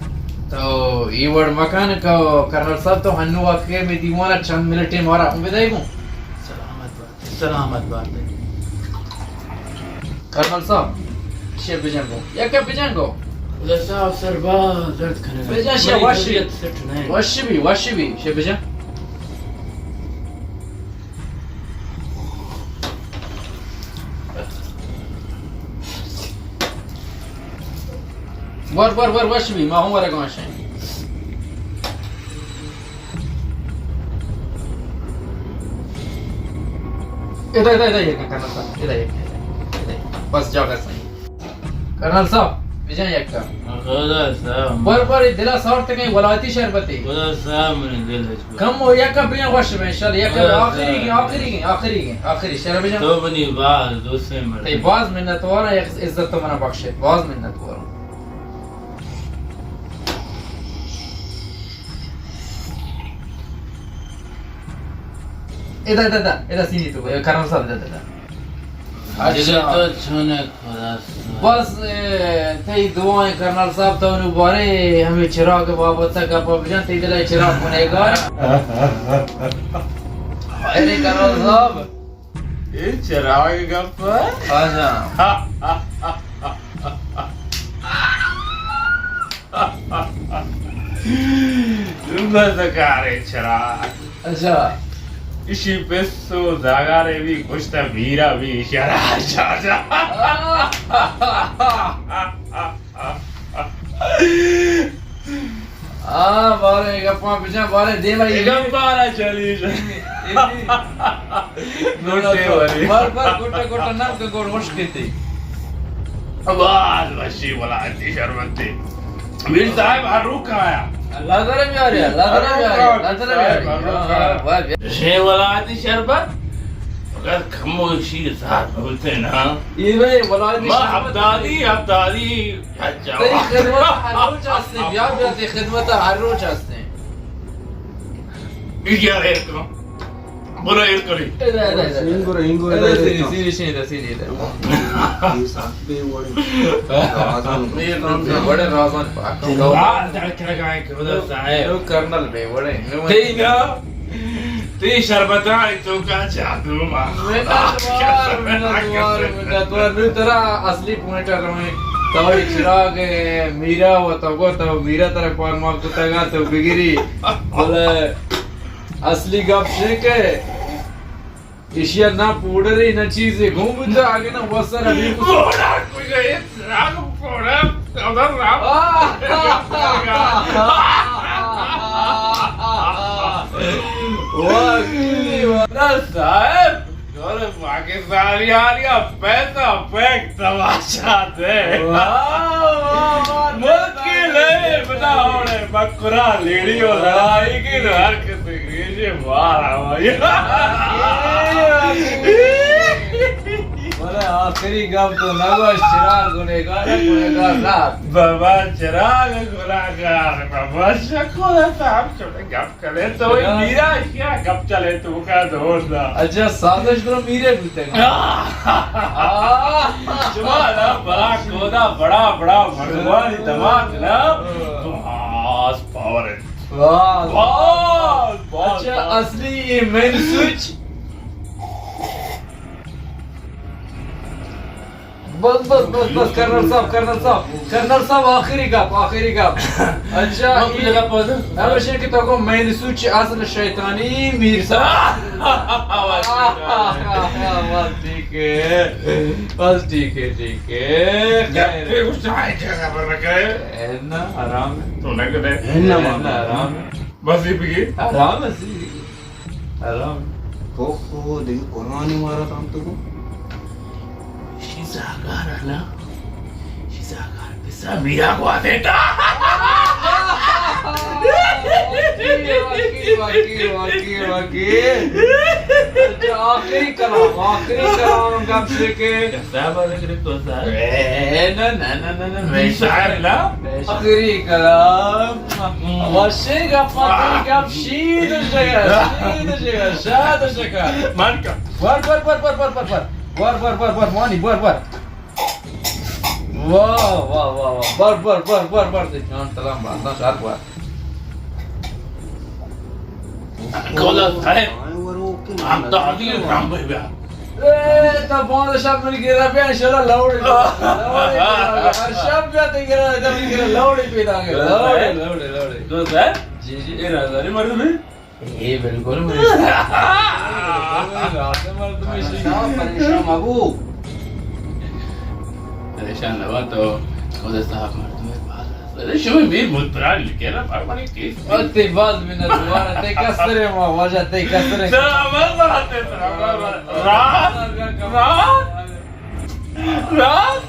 तो ये वर्ड मकान का कर्नल साहब तो हन्नु वाके में दीवाना चंद मिनट मारा हम बताई को सलामत बात है कर्नल साहब शेफ बिजंगो या क्या बिजंगो उधर साहब सर बहुत दर्द करने बेजा शेफ वश भी शेफ बिजंग वर वश भी माहूं वाला गांश है इधर ये कर्नल साहब इधर बस जाकर सही कर्नल साहब विजय एक का खुदा साहब पर दिला साउथ तक वलायती शरबती खुदा साहब मेरे दिल है कम हो या का बिना वश में इंशाल्लाह या का आखिरी शरब तो बनी बात दूसरे में ते बाज मिन्नत वाला इज्जत तो मना बख्शे बाज मिन्नत वाला इधर सीनी तो कर्नल साहब इधर अच्छा तो छोने खुदा बस ते दुआएं कर्नल साहब तो ने बारे हमें चिराग बाबत तक आप बजान ते दिला चिराग बनेगा अरे कर्नल साहब ये चिराग गप आजा तुम बस करे चिराग अच्छा इसी पेसो जागारे भी कुछ तो मीरा भी इशारा जा बारे गप्पा बिचा बारे दे भाई गप्पारा चली नोटे वाली बार गोटा नाम का गोड़ मुश्किल थी आवाज वशी वाला आती शर्मती मीर साहब आरुख आया लादरे में आ रहा शे वाला आती शरबत अगर खामोशी के साथ बोलते ना ये भाई वलादी अब्दाली अच्छा खिदमत हर रोज आते हैं ब्याह ते खिदमत हर रोज आते हैं क्या है इसको बोलो ये करी इंगो सीधी बड़े राजन कर्नल में बड़े ती शरबता तो का जादू तेरा असली पॉइंट रहे तो चिराग मीरा वो तो मीरा तरह पर मार तो तगा तो बिगड़ी बोले असली गप शेक है एशिया ना पाउडर है ना चीज है घूम तो आगे ना बहुत सारा अभी पोड़ा कोई गए राग पोड़ा उधर राम वाह साहब जोरे पाकिस्तानी आ रहा पैसा फेंक तमाशा दे मुश्किल है बताओ रे बकरा लेडी और लड़ाई की हरकत ये मारा भाई बोला आखिरी गम तो नगोश चिराग गुनेगार रात बाबा चिराग गुनाहगार बाबा शकुला साहब छोटे गप करे तो मीरा क्या गप चले तू का दोस्त अच्छा साजिश करो मीरे पूछते तुम्हारा बड़ा कोदा बड़ा बड़ा भगवान दिमाग ना बस पावर है अच्छा असली ये मेन स्विच बस कर्नल साहब आखिरी गप अच्छा ये हमेशा की तो मेन स्विच असल शैतानी मीर साहब बस ठीक है ना आराम तूने कदे ना आराम बस ये भी आराम हो देखिए पुरानी मारा था हम तो शिजागार ना शिजागार पिसा मीरा को देता वाकई आखिरी कलाम गप से के साहब अगर तो साहब ना मैं शायर ना आखिरी कलाम वशे गप शीद जगह शाद जगह मान का वर मानी वर वाह बर से जान तलाम बात शार्प हुआ कोला साहब हम तो आदि काम पे बया तो बहुत शब्द मिल गया पे इंशाल्लाह लौड़े हर शब्द पे गिरा जब गिरा लौड़े पे दांगे लौड़े तो सर जी ये राजारी मर्द में ये बिल्कुल मेरे रात में तुम्हें परेशान बाबू परेशान लगा तो खुद साहब मर्द में अरे शो में मुद्रा लिखे ना पानी केस अते बाज में ना दोबारा ते कसरे मा वजह ते कसरे सामल बाते रात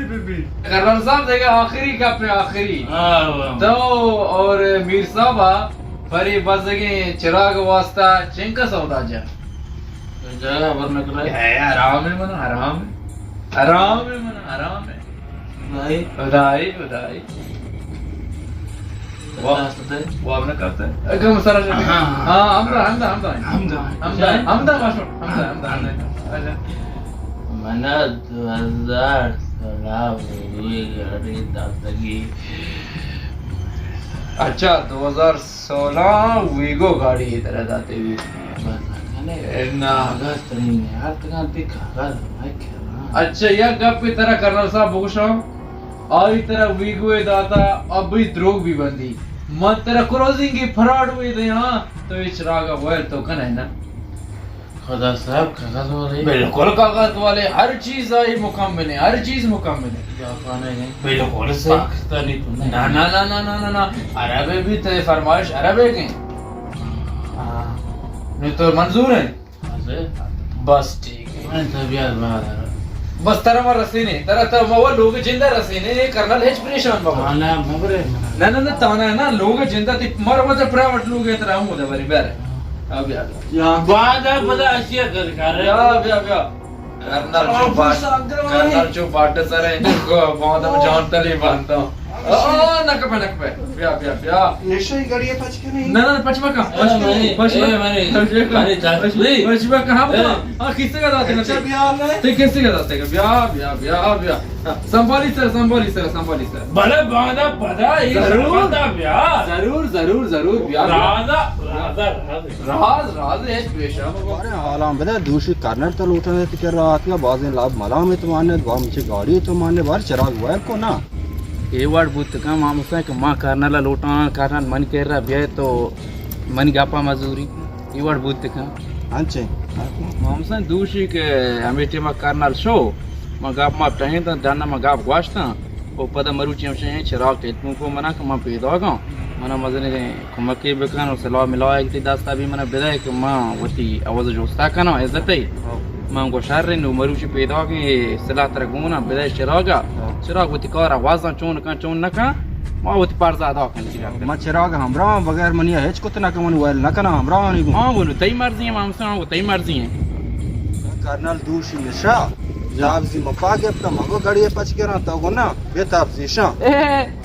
बीबी कर्नल साहब देखा आखिरी का पे आखिरी तो और मीर साहब फरी बजगे चिराग वास्ता चिंका सौदा जा जगह पर निकला है आराम है मन आराम है उदाई वाह वो आपने करते हैं कम सारा हाँ हमदा मना 2016 मेरी गाड़ी दादगी अच्छा 2016 वीगो गाड़ी इधर जाते हुए ना अच्छा यह गप पे तरह कर्नल साहब भूषण और तरह वीगो दाता अब भी द्रोग भी बंदी मत तरह क्रॉसिंग की फ्रॉड हुई थे यहाँ तो ये चिराग वैल तो कन है ना खुदा साहब कागज वाले बिल्कुल कागज वाले हर चीज आई मुकम्मल है बिल्कुल से पाकिस्तानी तो नहीं ना अरबे भी थे फरमाइश अरबे के नहीं तो मंजूर है बस ठीक है मैं तबीयत बाहर बस तरह मर रसीने तरह वो लोग जिंदा रसीने कर्नल हेच परेशान बाबा ना मगरे ना ताना है ना लोग जिंदा ती मर मत प्राइवेट लोग है तरह हूं दे बरी बेरे अब यार यहां बाद बड़ा अशिया कर रहे या कर्नल जो बाट सर है बहुत हम जान तले बांधता हूं नक पे या निश्चय गाड़ी पछ के नहीं ना पचमा का पचमा कहां हां किससे का दाते अच्छा बिहार में ते किससे का दाते का ब्या संभाली सर भले बांधा पता ये जरूर ब्या राज है पेशा अरे हालां बता दूसरी कर्नल तो लूटने तो कर रात का बाजें लाभ मला में तो मानने दवा मुझे गाड़ी तो मानने बाहर चिराग हुआ को ना ये वर्ड बुत का मामसा के मां कर्नल लूटा कर्नल मन कह रहा ब्या तो मन गापा मजूरी ये वर्ड बुत का अंचे मामसा दूसरी के हमेशा मा कर्नल शो मा गाप मा टहे तो दाना मा गाप वास्ता ओ पद मरुचि से चिराग ते तुमको मना के मा पेदा गा मना मजने कुमके बेकान और सलाह मिला एक दास्ता भी मना बेदा के मां वती आवाज जोस्ता कना इज्जत है मां को शर्र नु मरुचि पेदा के सलाह तर गुना बेदा चिराग वती कार आवाज चोन न का मा वती पारजा अदा कर चिराग मा चिराग हमरा बगैर मनिया हेच को ना कमन वाल ना कना हमरा नहीं हां बोलो तई मर्जी है मामसा वो तई मर्जी है कर्नल दूषी निशा ताबजी मपागे अपना मगो गड़िए पच के रहा तो ना ये ताबजी शा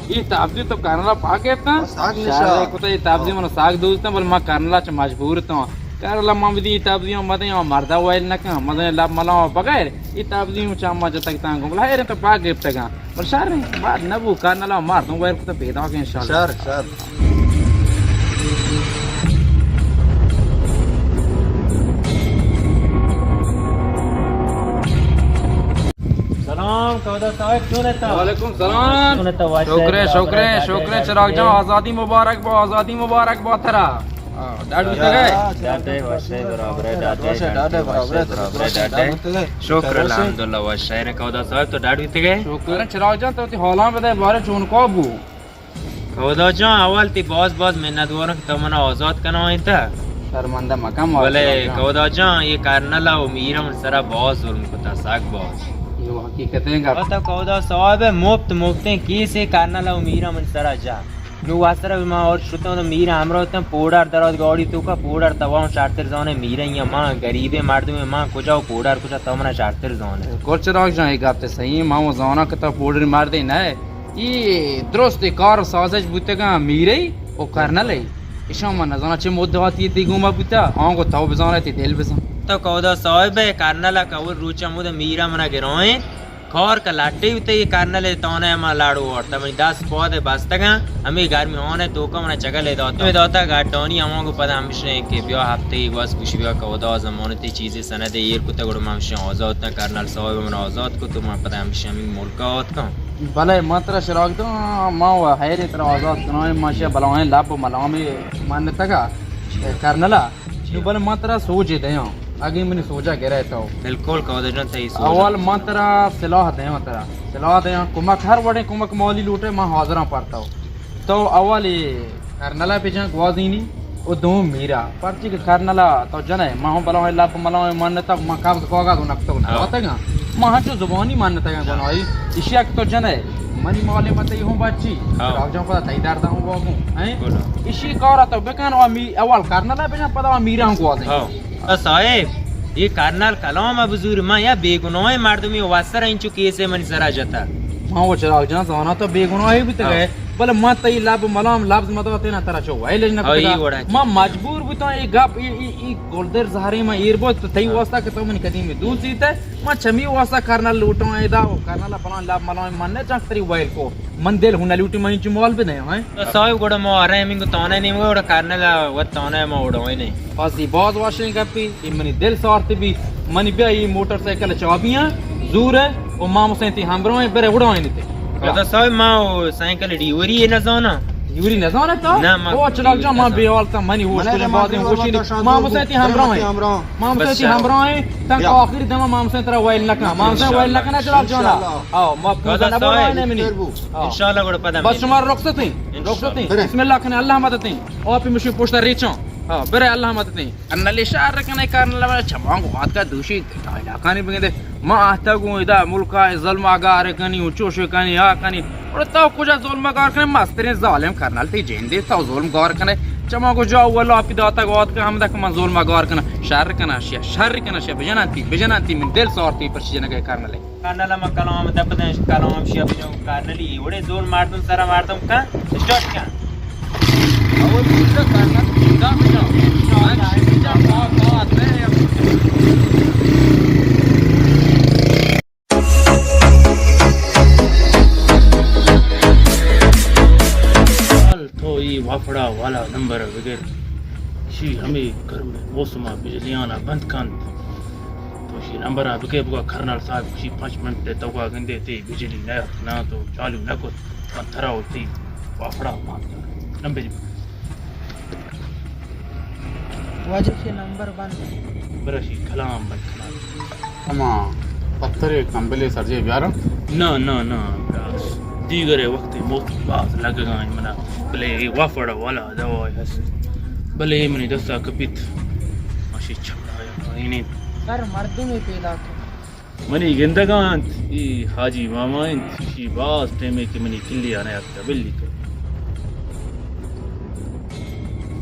ये ताबजी तो करनला पाके ता साग निशा को तो ये ताबजी मन साग दूसता बोल मा करनला च मजबूर तो करला ममदी ताबजी मदे मरदा वाइल न का मदे लब मला बगैर ये ताबजी चामा जतक ता गुमला है तो पागे तगा पर शहर बात नबू करनला मार दूं वाइल तो पैदा के इंशाल्लाह शर सलाम कौदा साहब क्यों रहता वालेकुम सलाम शुक्र चिराग जान आजादी मुबारक बो आजादी मुबारक बो थरा डाडू तगे दादे वशे बराबर है दादे शुक्र अल्हम्दुलिल्लाह वशे ने कौदा साहब तो डाडू तगे शुक्र चिराग जान तो होला बदे बारे चोन को बू कौदा जान अवल ती बहुत मेहनत वरन तो मना आजाद कना होता शर्मंदा मकाम बोले कौदा जान ये करनला उमीरा मन सरा बहुत जुल्म कोता साग बहुत ये हकीकत है गा तो कौदा साहब मुफ्त की से करनला उमीरा मन सरा जा नु वासरा मा और श्रुतो तो मीरा हमरो त पोडार दरद गौड़ी तू का पोडार तवा शातिर जोने मीरा या मां गरीबे मार दू मां कुजाओ पोडार कुजा तमना शातिर जोने कोच राग जाए गाते सही मां जोना के तो पोडर मार दे ना ये दुरुस्त कार साजिश बुतेगा मीरे ओ करना ले इशा मन जोना चे मोदवाती ती गुमा बुता आं को ताव बजाना ती दिल बजा तो कौदा साहब करनला का वो रुचा मुद मीरा मना के रोए खौर का लाटे उते ये करनले तोने मा लाडू और तमनी 10 पौधे बस्तगा हमें घर में होने तो का मना जगह ले दोता गाडोनी हमो को पता हमशे के ब्याह हफ्ते एक बस कुछ ब्याह कौदा जमानती चीजें सनदे ये को तगड़ हमशे आजाद न करनल साहब मन आजाद को तो मा पता हमशे हम मुल्क होत का भले मात्रा शराग तो मां वा हैरे तरह आजाद कनाए माशा बलाए लाभ मलामे मान्यता का करनला नु भले मात्रा सोच दे आगे मैंने सोचा कह रहा था बिल्कुल कौदा जन सही सोच अवल मात्रा सलाह दे कुमक हर बड़े कुमक मौली लूटे मां हाजरा पड़ता हूँ तो अवल ये करनला पे जन ग्वाजीनी ओ दो मीरा पर्ची के करनला तो जन है मां बला लाभ मलाए मान्यता मां काब कोगा तो नक्तो ना होता मां जो जुबानी मान्यता का बनाई इशिया तो जन है मनी मौले मत यूं बच्ची राव जो पता तैदार दा हूं बाबू हैं इशी कौरा तो बेकान अवल करनला पे जन पता मीरा हूं ग्वाजी हां साहेब ये कर्नल कलाम अबजुर मां या बेगुनाह मर्दमी वासर इंचु केसे मन सरा जता मां वो चराग जान सोना तो बेगुनाह भी तो गए बोले मत तई लब मलाम लफ्ज मत तेना तरह चो वाइल न मां मजबूर भी तो ये गप ई गोल्डर जहरे में एयरबो तो तई वास्ता के तो मन कदी में दूसरी ते मां छमी वास्ता कर्नल लूटो एदा कर्नल अपना लब मलाम मन चाक तरी वाइल को मन दिल हुना लूटी मन च मॉल पे नहीं है तो साहेब गोड़ा मो आ रहे मिंग तोने नहीं वो कर्नल वो तोने मो उड़ो नहीं बस ये बहुत वाशिंग गपी ये मनी दिल सारते भी मनी बे ये मोटरसाइकिल चाबियां दूर है ओ मां मुसेती हमरो है बरे उड़ो नहीं थे तो साहब मां साइकिल ड्यूरी है ना जाना यूरी न जाना तो वो चला जा मां बेवाल का मनी वो उसके बाद में खुशी मां मुसेती हमरो है मां मुसेती हमरो है तक आखिरी दमा मां मुसेती तेरा वाइल लका मां मुसेती वाइल लका ना चला जाना आओ मां पूजा ना बोला नहीं मनी इंशाल्लाह गोड़ा पता बस तुम्हारा रुखसत बिस्मिल्लाह कने अल्लाह मदद ती और पे मुझे पूछता रेचो हाँ बरे अल्लाह मदद ती अन्नले शार रखने करने लगा छमांग हाथ का दूषी इलाका नहीं बंदे मां आता गो इदा मुल्का जुल्म आगार कनी उचोश कनी आ कनी और तो कुछ जुल्म आगार कने मस्तरे जालिम करनल ती जेन दे तो जुल्म गार कने चमा को जाओ वाला आप दाता गोद का हम तक मन जुल्म आगार कना शर कना शिया बिजनाती min del sorti per ci ne करनले करनला म कलाम दपदे कलाम शिया बिजो करनली ओडे जोर मारदम सारा मारदम का स्टार्ट का और पूरा करना सीधा तो ये वाफड़ा वाला नंबर वगैरह शी हमें घर में मौसम बिजली आना बंद कान तो शी नंबर वगैरह बुआ करनल साहब शी 5 मिनट ते तवा गंदे ते बिजली ना तो चालू न को पत्थरा होती वाफड़ा मारता नंबर वजह से नंबर बंद बरशी कलाम बंद कलाम अमा पत्थरे कंबले सरजे ब्यार ना बस दीगरे वक्त मौत बात लगेगा मना भले वाफड़ा वाला दवा हस भले मनी दस्ता कपित माशी छपड़ा इने सर मर्दों में पैदा money गिंदगांत E Haji mama in she बास टेमे के मनी किल्ली आने आता बिल्ली को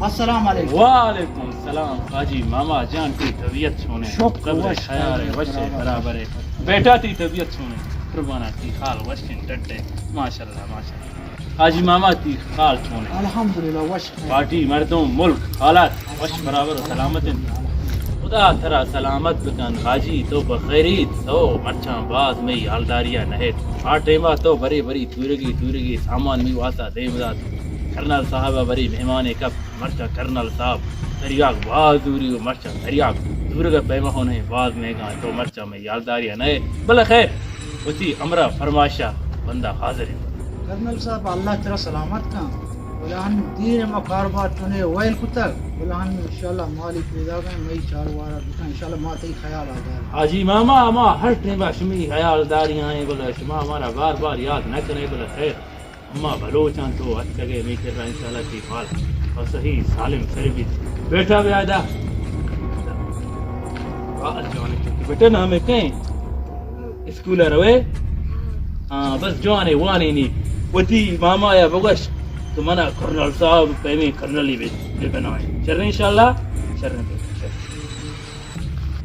अस्सलाम वालेकुम। वालेकुम सलाम। हाजी मामा जान की तबीयत सुने शुक्र सब्र वश खैर है वश बराबर है बेटा की तबीयत सुने कुर्बाना की हाल वश टट्टे माशाल्लाह माशाल्लाह। हाजी मामा की हाल सुने अल्हम्दुलिल्लाह वश पार्टी मर्दों मुल्क हालात वश बराबर सलामत खुदा थरा सलामत बकन हाजी तो बखैरीत तो मच्छा बाज में हालदारिया नहे आटेमा तो बड़ी बड़ी तूरगी सामान में वासा देवदात कर्नल साहब बड़ी मेहमान कब मर्चा कर्नल साहब दरिया बाज दूरी मर्चा दरिया दूर का पैमा होने बाद में गा तो मर्चा में यालदारिया नए भले खैर उसी अमरा फरमाशा बंदा हाजिर है। कर्नल साहब अल्लाह तेरा सलामत का बुलान दीन में कारोबार तूने वैल कुतक बुलान इंशाल्लाह मालिक पैदा का मई चार वारा दुकान इंशाल्लाह माते ही ख्याल आ गया। हाजी मामा अमा हर टेबा शमी हयालदारियां हैं बोले शमा हमारा बार बार याद न करे बोले खैर अम्मा बलोचान तो अटके नहीं कर रहा इंशाल्लाह की हाल और सही सालिम सरबी बैठा बेआदा बात जाने चुकी बेटे ना हमें कहीं स्कूल रहे हाँ बस जाने वाने नहीं वती मामा या बगश तो मना कर्नल साहब पहले कर्नल ही भी बनाए चल इंशाल्लाह चल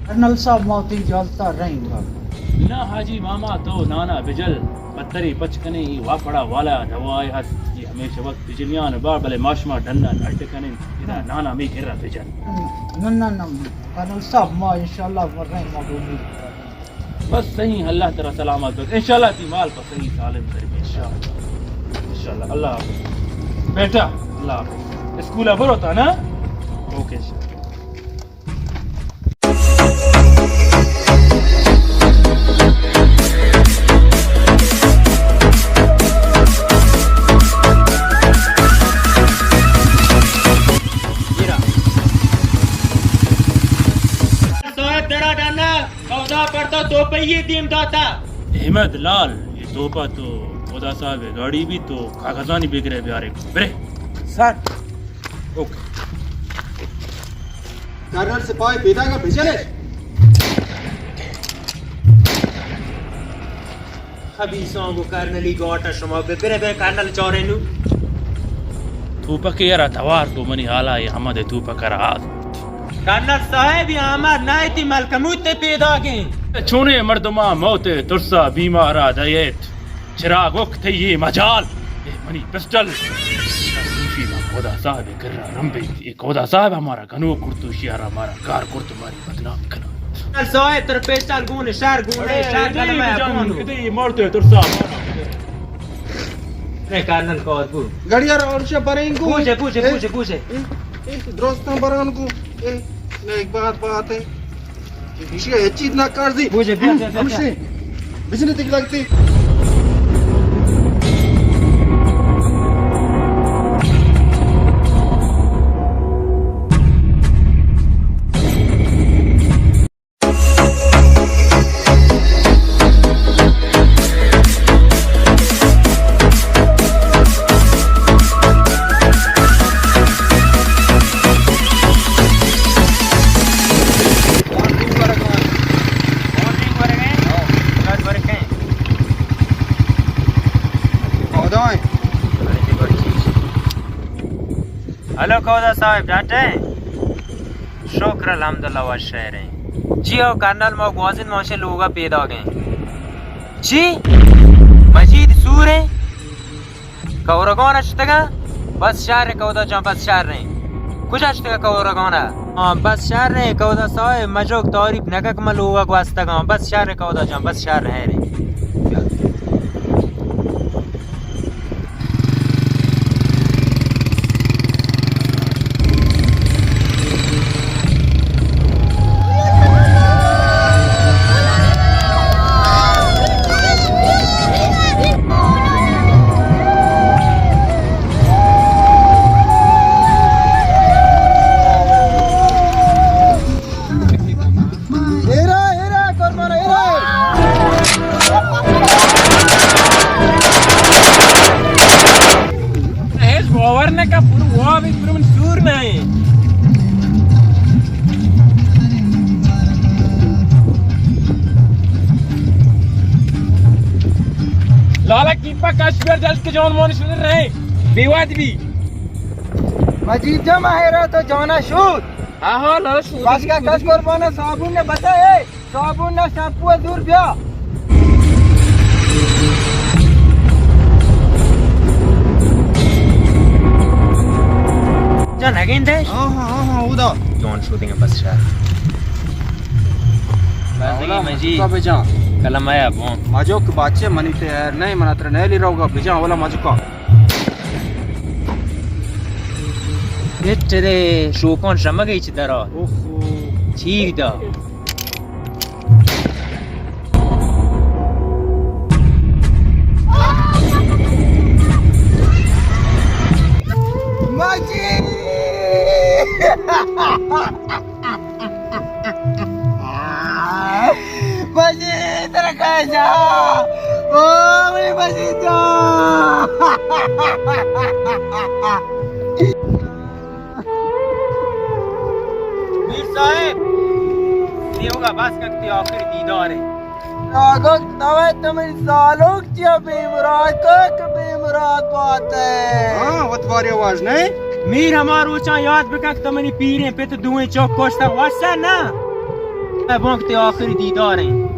कर्नल साहब मौती जलता रहेंगे ना हाजी मामा तो नाना बिजल पत्थरी पचकने ही वापड़ा वाला दवाई हस ये हमेशा वक्त बिजलियां ने बार भले माशमा डन्ना अटकने इधर नाना में गिर रहा बिजल न कर्नल साहब मां इंशाल्लाह मर रहे हैं बस सही अल्लाह तेरा सलामत रखे इंशाल्लाह ती माल पर सही सालिम करे इंशाल्लाह अल्लाह हाफिज़ बेटा अल्लाह हाफिज़ स्कूल अबर होता ना ओके तो पहिए दीम दाता अहमद लाल ये तोहफा तो खुदा साहब है गाड़ी भी तो कागजानी बिक रहे प्यारे बरे सर ओके कर्नल सिपाही पैदा का भेजल है खबीसों को कर्नली गोटा शमा बेरे बे कर्नल चौरेनु तोहफा के यार तवार तो मनी हाला ये हमद तोहफा कर आज कर्नल साहब ये हमार नायती मलकमूत पैदा के छोने मर्दमा मौते तुरसा बीमारा दयेत चिराग वक्त ये मजाल ये मनी पिस्टल खुदा साहब कर रहा रंबे ये खुदा साहब हमारा गनो कुर्तु शियार हमारा कार कुर्तु मारी बदनाम करा कर्नल साहब तेरे पेस्टल गुने शहर कलमा है किते मरते तुरसा रे कर्नल को अदबू गड़िया और से बरेंगू पूछे दोस्तों बरन को एक बात है ये चीज ना कर दी हमसे बिजली दिख लगती हेलो कौदा साहब डांटे शुक्र अल्हम्दुलिल्लाह व शहर हैं जी और कर्नल मो ग्वाजिन मोशे लोगा पैदा हो गए जी मजीद सूर है कौरगोन अश्तगा बस शहर कौदा जहां बस शहर रहे कुछ अश्तगा कौरगोना हां बस शहर रहे कौदा साहब मजोक तारीफ नगक मलोगा ग्वास्तगा बस शहर कौदा जहां बस शहर रहे लाला कीपा काश्मीर जल के जौन मोन सुन रहे बेवाद भी मजीद जमा है रहा तो जाना शूट हाँ हाँ ला शू बस का कस कुर्बाना साबुन ने बताए साबुन ना शैम्पू दूर बिया जान अगेन दे हाँ उदा जॉन शूटिंग बस यार बाजी मजी का बेजा कलम आया बो मजो के बाचे मनीते यार नहीं मनात्र नहीं ली रहोगा बेजा वाला मजो का ये तेरे शो कौन शर्मा गई चिदरा ओहो ठीक दा मजी तेरा कैसा ओ मेरी मजी जा मीर साहब ये होगा बस करते आखिर दीदार है रागो तवे तुम्हें सालों क्या बेमुराद का बेमुराद बात है हां वतवारी आवाज नहीं मीर हमार ऊंचा याद बकक तमनी पीरे पे तो दुए चौक कोस्ता वासा ना मैं बोंकते आखिरी दीदार है